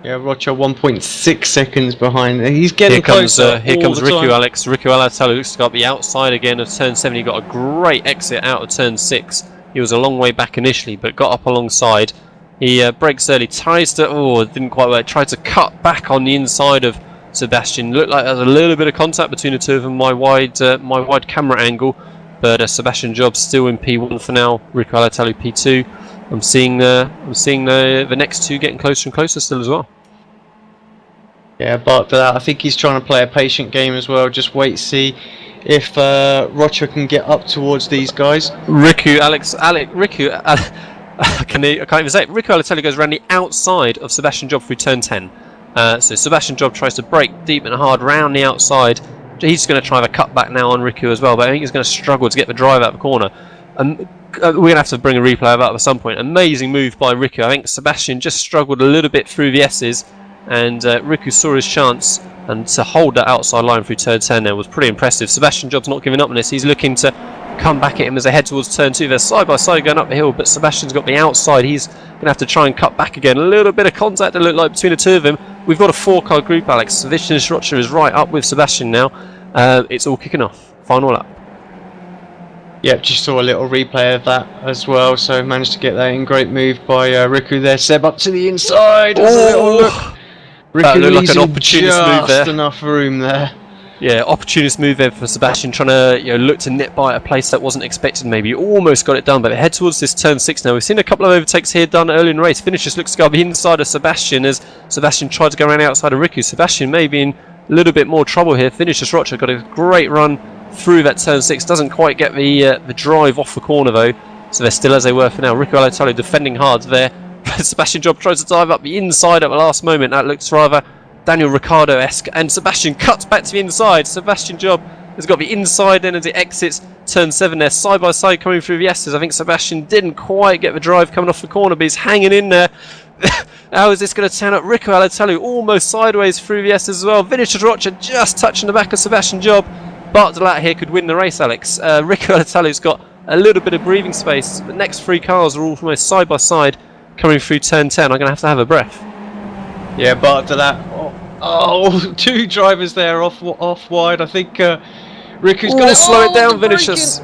Yeah, Rocha 1.6 seconds behind. He's getting closer. Here comes Riku Alex. Riku Alatalo looks to go up the outside again of turn 7. He got a great exit out of turn 6. He was a long way back initially, but got up alongside. He brakes early, tries to, it didn't quite work, tried to cut back on the inside of Sebastian. Looked like there was a little bit of contact between the two of them, my wide camera angle, but Sebastian Job still in P1 for now, Riku Alatalo P2. I'm seeing the next 2 getting closer and closer still as well. Yeah, but I think he's trying to play a patient game as well. Just wait, see if Rocha can get up towards these guys. I can't even say it. Riku Alatalo goes around the outside of Sebastian Job through turn 10. So Sebastian Job tries to brake deep and hard round the outside. He's going to try to cut back now on Riku as well, but I think he's going to struggle to get the drive out of the corner. We're going to have to bring a replay of that at some point. Amazing move by Riku. I think Sebastian just struggled a little bit through the S's, and Riku saw his chance, and to hold that outside line through turn 10 there was pretty impressive. Sebastian Job's not giving up on this. He's looking to come back at him as they head towards turn 2. They're side by side going up the hill, but Sebastian's got the outside. He's going to have to try and cut back again. A little bit of contact, it looked like, between the two of them. We've got a 4-car group, Alex. Vishnu Rocha is right up with Sebastian now. It's all kicking off. Final lap. Yep, just saw a little replay of that as well, so managed to get that in. Great move by Riku there. Seb up to the inside. Oh! That looked like an opportunist move there. Just enough room there. Yeah, opportunist move there for Sebastian, trying to look to nip by a place that wasn't expected. Maybe almost got it done, but they head towards this turn 6 now. We've seen a couple of overtakes here done early in the race. Finish just looks to go the inside of Sebastian as Sebastian tried to go around the outside of Riku. Sebastian may be in a little bit more trouble here. Finish just Rocha got a great run through that turn 6. Doesn't quite get the drive off the corner though, so they're still as they were for now. Riku Alatalo defending hard there. Sebastian Job tries to dive up the inside at the last moment. That looks rather Daniel Ricciardo-esque, and Sebastian cuts back to the inside. Sebastian Job has got the inside then as it exits turn 7 there, side by side coming through the S's. I think Sebastian didn't quite get the drive coming off the corner, but he's hanging in there. How is this going to turn up? Riku Alatalo almost sideways through the S's as well. Vinicius Rocha just touching the back of Sebastian Job. Bart Delat here could win the race, Alex. Riku Alatalo's got a little bit of breathing space. The next 3 cars are all almost side by side coming through turn 10. I'm going to have a breath. Yeah, Bart Delat. Oh, 2 drivers there off wide. I think Riku's going to slow it down, Vinicius.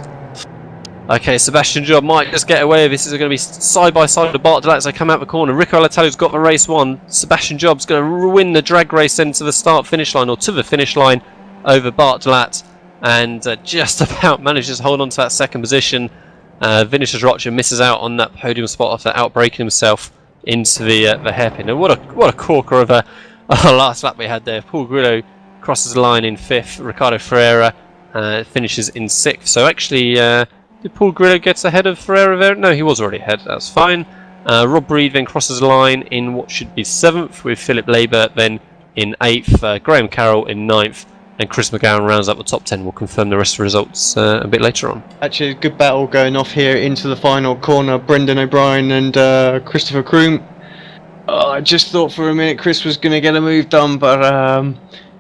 Okay, Sebastian Job might just get away with this. Is going to be side by side with Bart Delat as they come out the corner. Rico Alatalio's got the race won. Sebastian Job's going to win the drag race into the start-finish line, or to the finish line, over Bart Delat, and just about manages to hold on to that second position. Vinicius Rocha misses out on that podium spot after outbreaking himself into the hairpin. And what a corker of a last lap we had there. Paul Grillo crosses the line in 5th. Ricardo Ferreira finishes in 6th. So actually, did Paul Grillo get ahead of Ferreira there? No, he was already ahead. That's fine. Rob Reed then crosses the line in what should be 7th, with Philip Labour then in 8th. Graham Carroll in 9th. And Chris McGowan rounds up the top 10. We'll confirm the rest of the results a bit later on. Actually, a good battle going off here into the final corner. Brendan O'Brien and Christopher Kroom. I just thought for a minute Chris was going to get a move done, but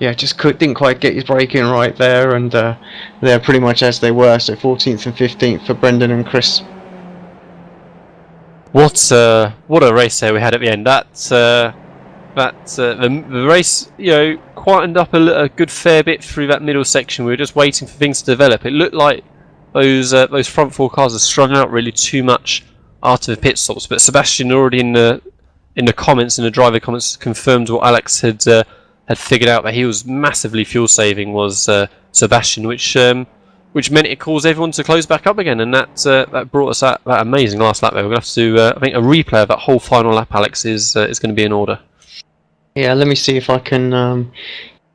yeah, just didn't quite get his braking right there, and they're pretty much as they were. So 14th and 15th for Brendan and Chris. What a race there we had at the end. The race, quietened up a good fair bit through that middle section. We were just waiting for things to develop. It looked like those front 4 cars had strung out really too much after the pit stops. But Sebastian already in the comments, in the driver comments, confirmed what Alex had figured out, that he was massively fuel saving, was Sebastian, which meant it caused everyone to close back up again, and that brought us that amazing last lap there. We're going to have to do I think a replay of that whole final lap, Alex, is going to be in order. Yeah, let me see if I can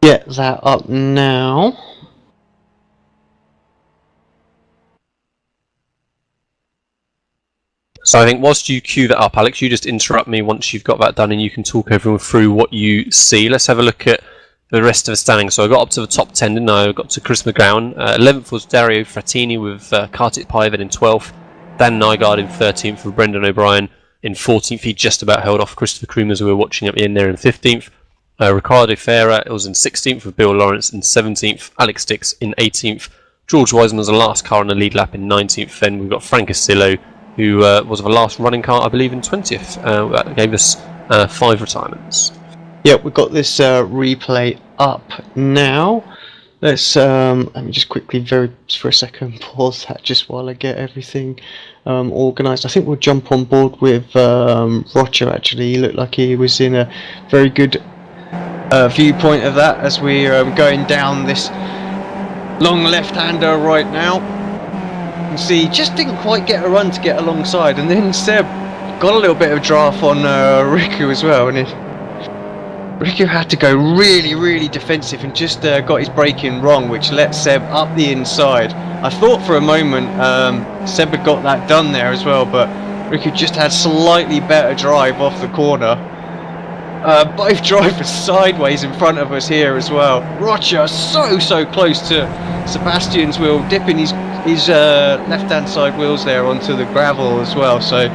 get that up now. So I think whilst you cue that up, Alex, you just interrupt me once you've got that done, and you can talk everyone through what you see. Let's have a look at the rest of the standings. So I got up to the top 10, didn't I? I got to Chris McGowan. 11th was Dario Frattini with Kartik Paivan in 12th. Dan Nygaard in 13th with Brendan O'Brien in 14th. He just about held off Christopher Kroom as we were watching at the end there in 15th. Ricardo Ferreira was in 16th with Bill Lawrence in 17th. Alex Dix in 18th. George Wiseman was the last car on the lead lap in 19th. Then we've got Frank Castillo, who was the last running car, I believe, in 20th. That gave us 5 retirements. Yeah, we've got this replay up now. Let's let me just quickly, for a second, pause that just while I get everything organised. I think we'll jump on board with Roger. Actually, he looked like he was in a very good viewpoint of that as we're going down this long left-hander right now. You can see he just didn't quite get a run to get alongside, and then Seb got a little bit of draft on Riku as well, and Riku had to go really defensive and just got his braking wrong, which let Seb up the inside. I thought for a moment Seb had got that done there as well, but Riku just had slightly better drive off the corner. Both drivers sideways in front of us here as well. Roger so close to Sebastian's wheel, dipping his left-hand side wheels there onto the gravel as well. So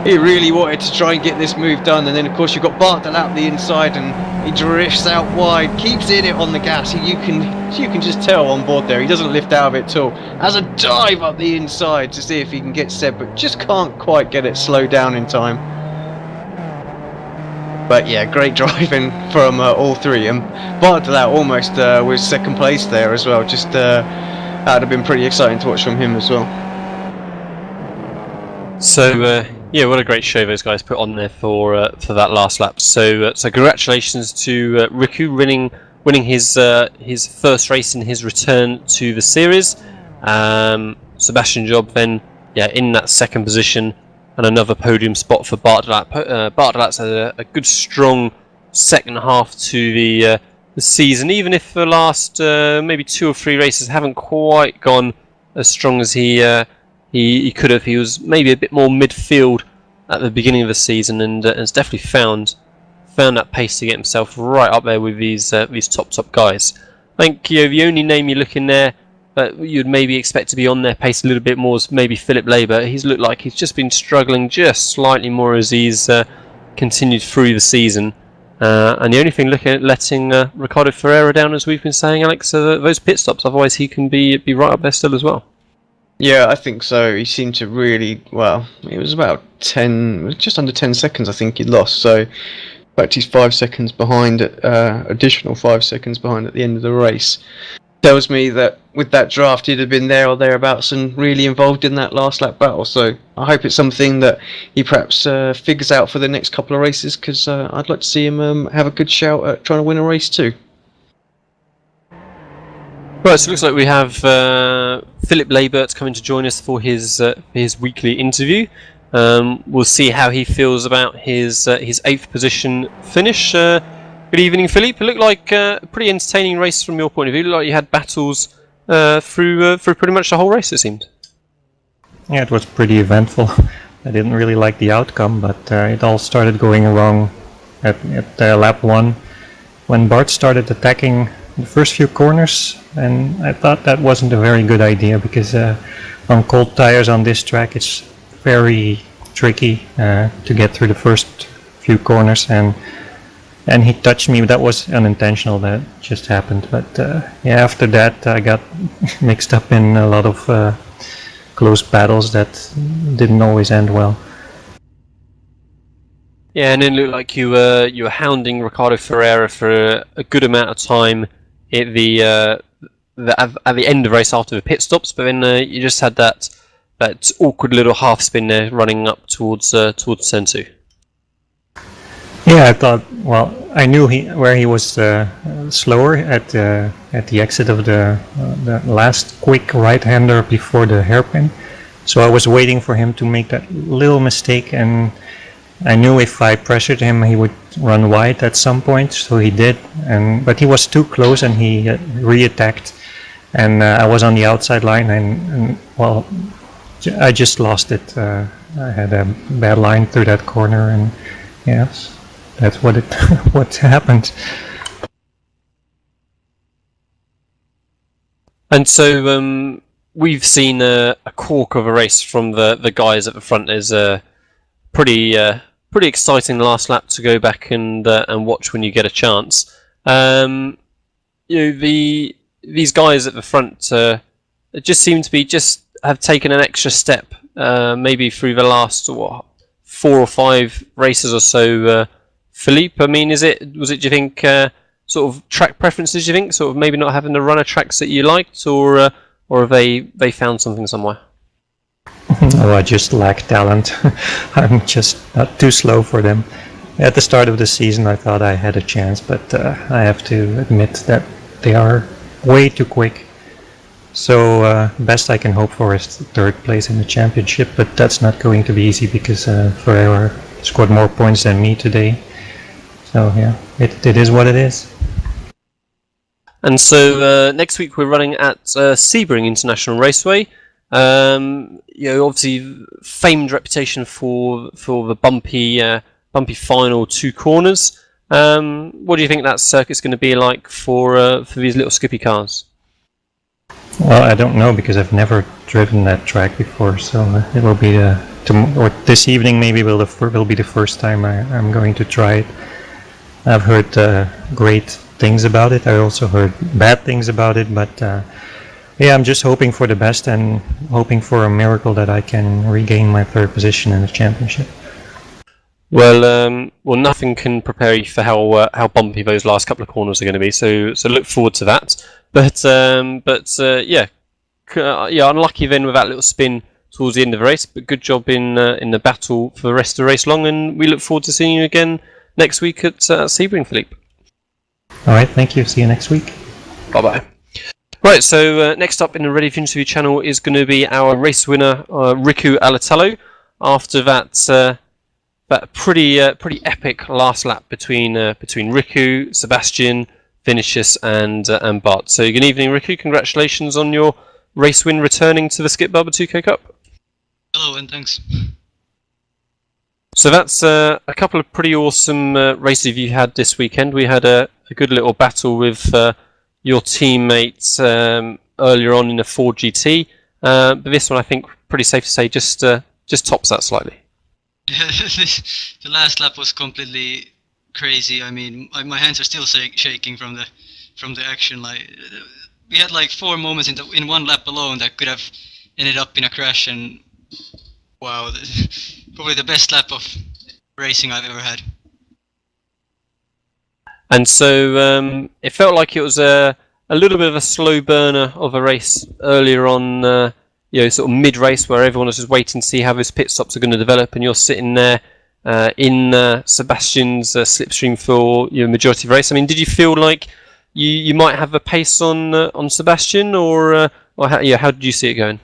he really wanted to try and get this move done, and then of course you've got Bart out the inside, and he drifts out wide, keeps in it on the gas. You can just tell on board there he doesn't lift out of it at all. Has a dive up the inside to see if he can get Seb, but just can't quite get it slowed down in time. But yeah, great driving from all three, and Bart almost was second place there as well. Just that would have been pretty exciting to watch from him as well. So yeah, what a great show those guys put on there for that last lap. So congratulations to Riku winning his first race in his return to the series. Sebastian Job then in that second position, and another podium spot for Bartelat. Bartelat's had a good strong second half to the season, even if the last maybe 2 or 3 races haven't quite gone as strong as he could have. He was maybe a bit more midfield at the beginning of the season, and has definitely found that pace to get himself right up there with these top guys. I think the only name you look in there that you'd maybe expect to be on their pace a little bit more is maybe Philip Labour. He's looked like he's just been struggling just slightly more as he's continued through the season. And the only thing letting Ricardo Ferreira down, as we've been saying, Alex, are those pit stops. Otherwise, he can be right up there still as well. Yeah, I think so. He seemed to really, well, it was about just under 10 seconds I think he lost. So, in fact, he's 5 seconds behind, additional 5 seconds behind at the end of the race. tells me that with that draft he'd have been there or thereabouts and really involved in that last lap battle. So I hope it's something that he perhaps figures out for the next couple of races, because I'd like to see him have a good shout at trying to win a race too. Right, so it looks like we have Philip Leibert coming to join us for his weekly interview. We'll see how he feels about his 8th position finish. Good evening, Philippe. It looked like a pretty entertaining race from your point of view. It looked like you had battles through pretty much the whole race, it seemed. Yeah, it was pretty eventful. I didn't really like the outcome, but it all started going wrong at lap 1 when Bart started attacking the first few corners, and I thought that wasn't a very good idea because on cold tires on this track it's very tricky to get through the first few corners, and he touched me. That was unintentional, that just happened, but yeah, after that I got mixed up in a lot of close battles that didn't always end well. Yeah, and it looked like you were hounding Ricardo Ferreira for a good amount of time at the end of the race after the pit stops, but then you just had that awkward little half spin there running up towards turn 2. Yeah, I thought. Well, I knew where he was slower at the exit of the last quick right-hander before the hairpin, so I was waiting for him to make that little mistake, and I knew if I pressured him he would run wide at some point, so he did, but he was too close and he re-attacked, and I was on the outside line, and well, I just lost it. I had a bad line through that corner, and yes, that's what what happened. And so we've seen a cork of a race from the guys at the front. There's a pretty exciting last lap to go back and watch when you get a chance. These guys at the front just seem to have taken an extra step, maybe through the last 4 or 5 races or so. Philippe, I mean, do you think sort of track preferences? Do you think sort of maybe not having the runner tracks that you liked, or have they found something somewhere? Oh, I just lack talent. I'm just not too slow for them. At the start of the season I thought I had a chance, but I have to admit that they are way too quick. So best I can hope for is 3rd place in the championship, but that's not going to be easy because Ferreira scored more points than me today. So yeah, it is what it is. And so next week we're running at Sebring International Raceway. Obviously famed reputation for the bumpy final 2 corners. What do you think that circuit's going to be like for these little skippy cars? Well, I don't know because I've never driven that track before, so it will be or this evening maybe will be the first time I'm going to try it. I've heard great things about it. I also heard bad things about it, but yeah, I'm just hoping for the best and hoping for a miracle that I can regain my 3rd position in the championship. Well, nothing can prepare you for how bumpy those last couple of corners are going to be. So look forward to that. But unlucky then with that little spin towards the end of the race. But good job in the battle for the rest of the race long, and we look forward to seeing you again next week at Sebring, Philippe. All right, thank you. See you next week. Bye bye. Right, so next up in the Ready for Interview channel is going to be our race winner, Riku Alatalo. After that pretty epic last lap between Riku, Sebastian, Vinicius, and Bart. So good evening, Riku. Congratulations on your race win, returning to the Skip Barber 2K Cup. Hello, and thanks. So that's a couple of pretty awesome races you had this weekend. We had a good little battle with your teammates earlier on in the Ford GT, but this one I think pretty safe to say just tops that slightly. The last lap was completely crazy. I mean, my hands are still shaking from the action. Like, we had like 4 moments in one lap alone that could have ended up in a crash, and wow, probably the best lap of racing I've ever had. And so it felt like it was a little bit of a slow burner of a race earlier on, sort of mid-race, where everyone was just waiting to see how those pit stops are going to develop, and you're sitting there in Sebastian's slipstream for your majority of the race. I mean, did you feel like you might have a pace on Sebastian, or how did you see it going?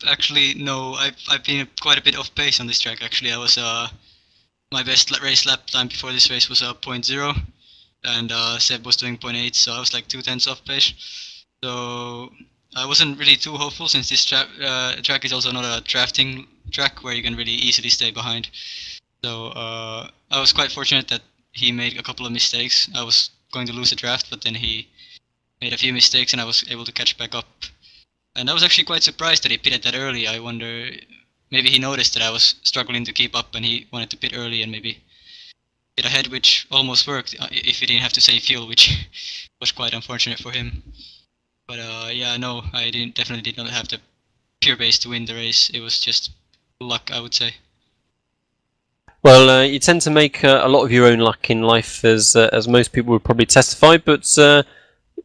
Actually, no. I've been quite a bit off pace on this track. Actually, I was my best race lap time before this race was 0.0, and Seb was doing 0.8, so I was like 2/10 off pace. So I wasn't really too hopeful, since this track is also not a drafting track where you can really easily stay behind. So I was quite fortunate that he made a couple of mistakes. I was going to lose a draft, but then he made a few mistakes and I was able to catch back up. And I was actually quite surprised that he pitted that early. I wonder, maybe he noticed that I was struggling to keep up and he wanted to pit early and maybe pit ahead, which almost worked if he didn't have to save fuel, which was quite unfortunate for him. But yeah, no, I definitely did not have the pure base to win the race. It was just luck, I would say. Well, you tend to make a lot of your own luck in life, as most people would probably testify. But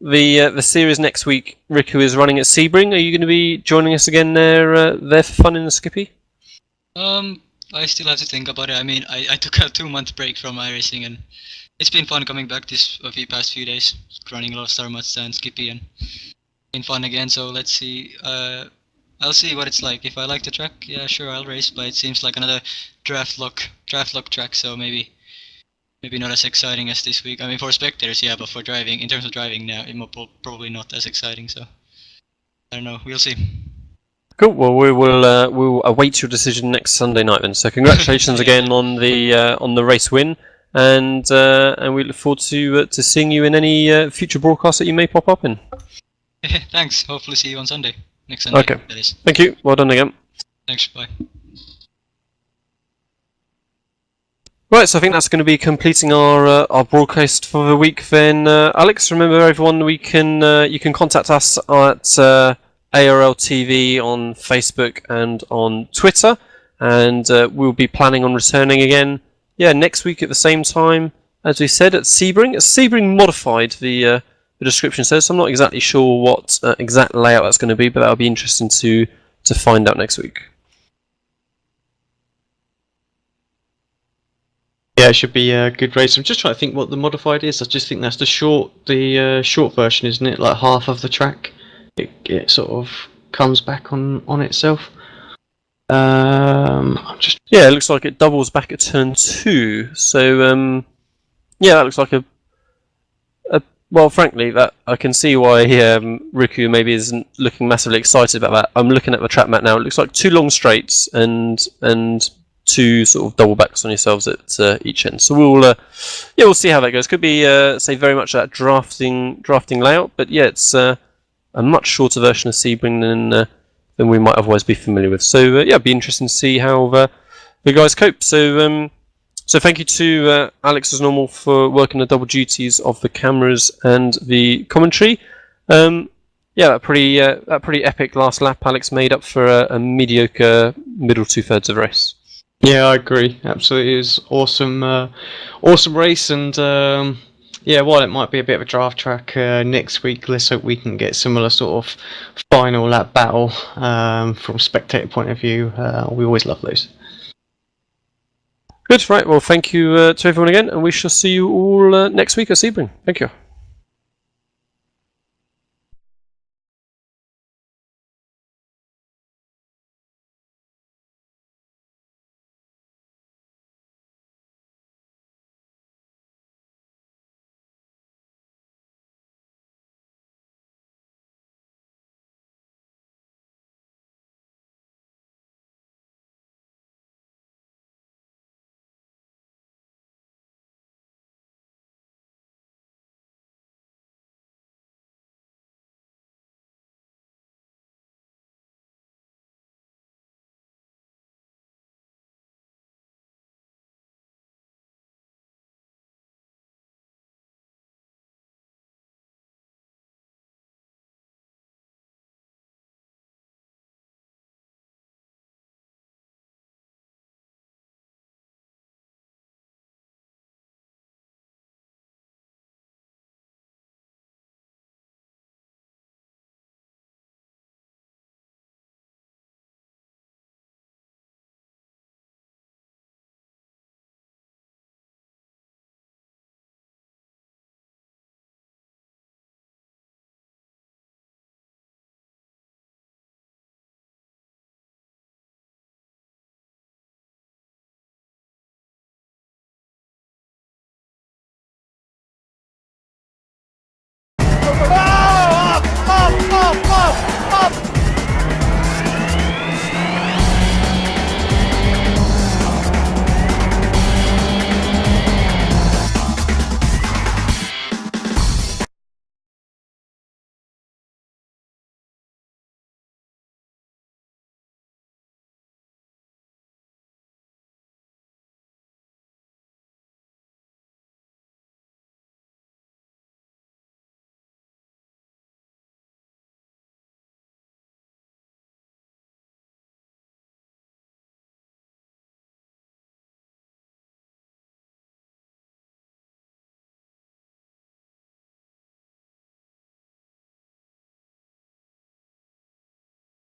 the series next week, Riku is running at Sebring. Are you going to be joining us again there for fun in the Skippy? I still have to think about it. I mean, I took a 2-month break from iRacing, and it's been fun coming back past few days, running a lot of Star Mazda and Skippy, and been fun again. So let's see. I'll see what it's like. If I like the track, yeah, sure, I'll race. But it seems like another draft lock track, so maybe not as exciting as this week. I mean, for spectators, yeah, but for driving, in terms of driving, now it probably not as exciting. So I don't know. We'll see. Cool. Well, we'll await your decision next Sunday night then. So congratulations again on the race win, and we look forward to seeing you in any future broadcasts that you may pop up in. Thanks. Hopefully see you on Sunday. Next Sunday. Okay. That is. Thank you. Well done again. Thanks. Bye. Right, so I think that's going to be completing our broadcast for the week. Then, Alex, remember everyone, you can contact us at ARL TV on Facebook and on Twitter, and we'll be planning on returning again, next week at the same time as we said at Sebring. Sebring modified, the description says. So I'm not exactly sure what exact layout that's going to be, but that'll be interesting to find out next week. Yeah, it should be a good race. I'm just trying to think what the modified is. I just think that's the short version, isn't it? Like half of the track, it sort of comes back on itself. It looks like it doubles back at turn 2. So that looks like well, frankly, that I can see why Riku maybe isn't looking massively excited about that. I'm looking at the track map now. It looks like 2 long straights and 2 sort of double backs on yourselves at each end. So we'll see how that goes. Could be say very much that drafting layout, but yeah, it's a much shorter version of Sebring than we might otherwise be familiar with. So it'd be interesting to see how the guys cope. So thank you to Alex as normal for working the double duties of the cameras and the commentary. That pretty epic last lap Alex made up for a mediocre middle 2/3 of the race. Yeah, I agree. Absolutely, it was awesome, awesome race, and while it might be a bit of a draft track next week, let's hope we can get similar sort of final lap battle from a spectator point of view. We always love those. Good, right. Well, thank you to everyone again, and we shall see you all next week at Sebring. Thank you.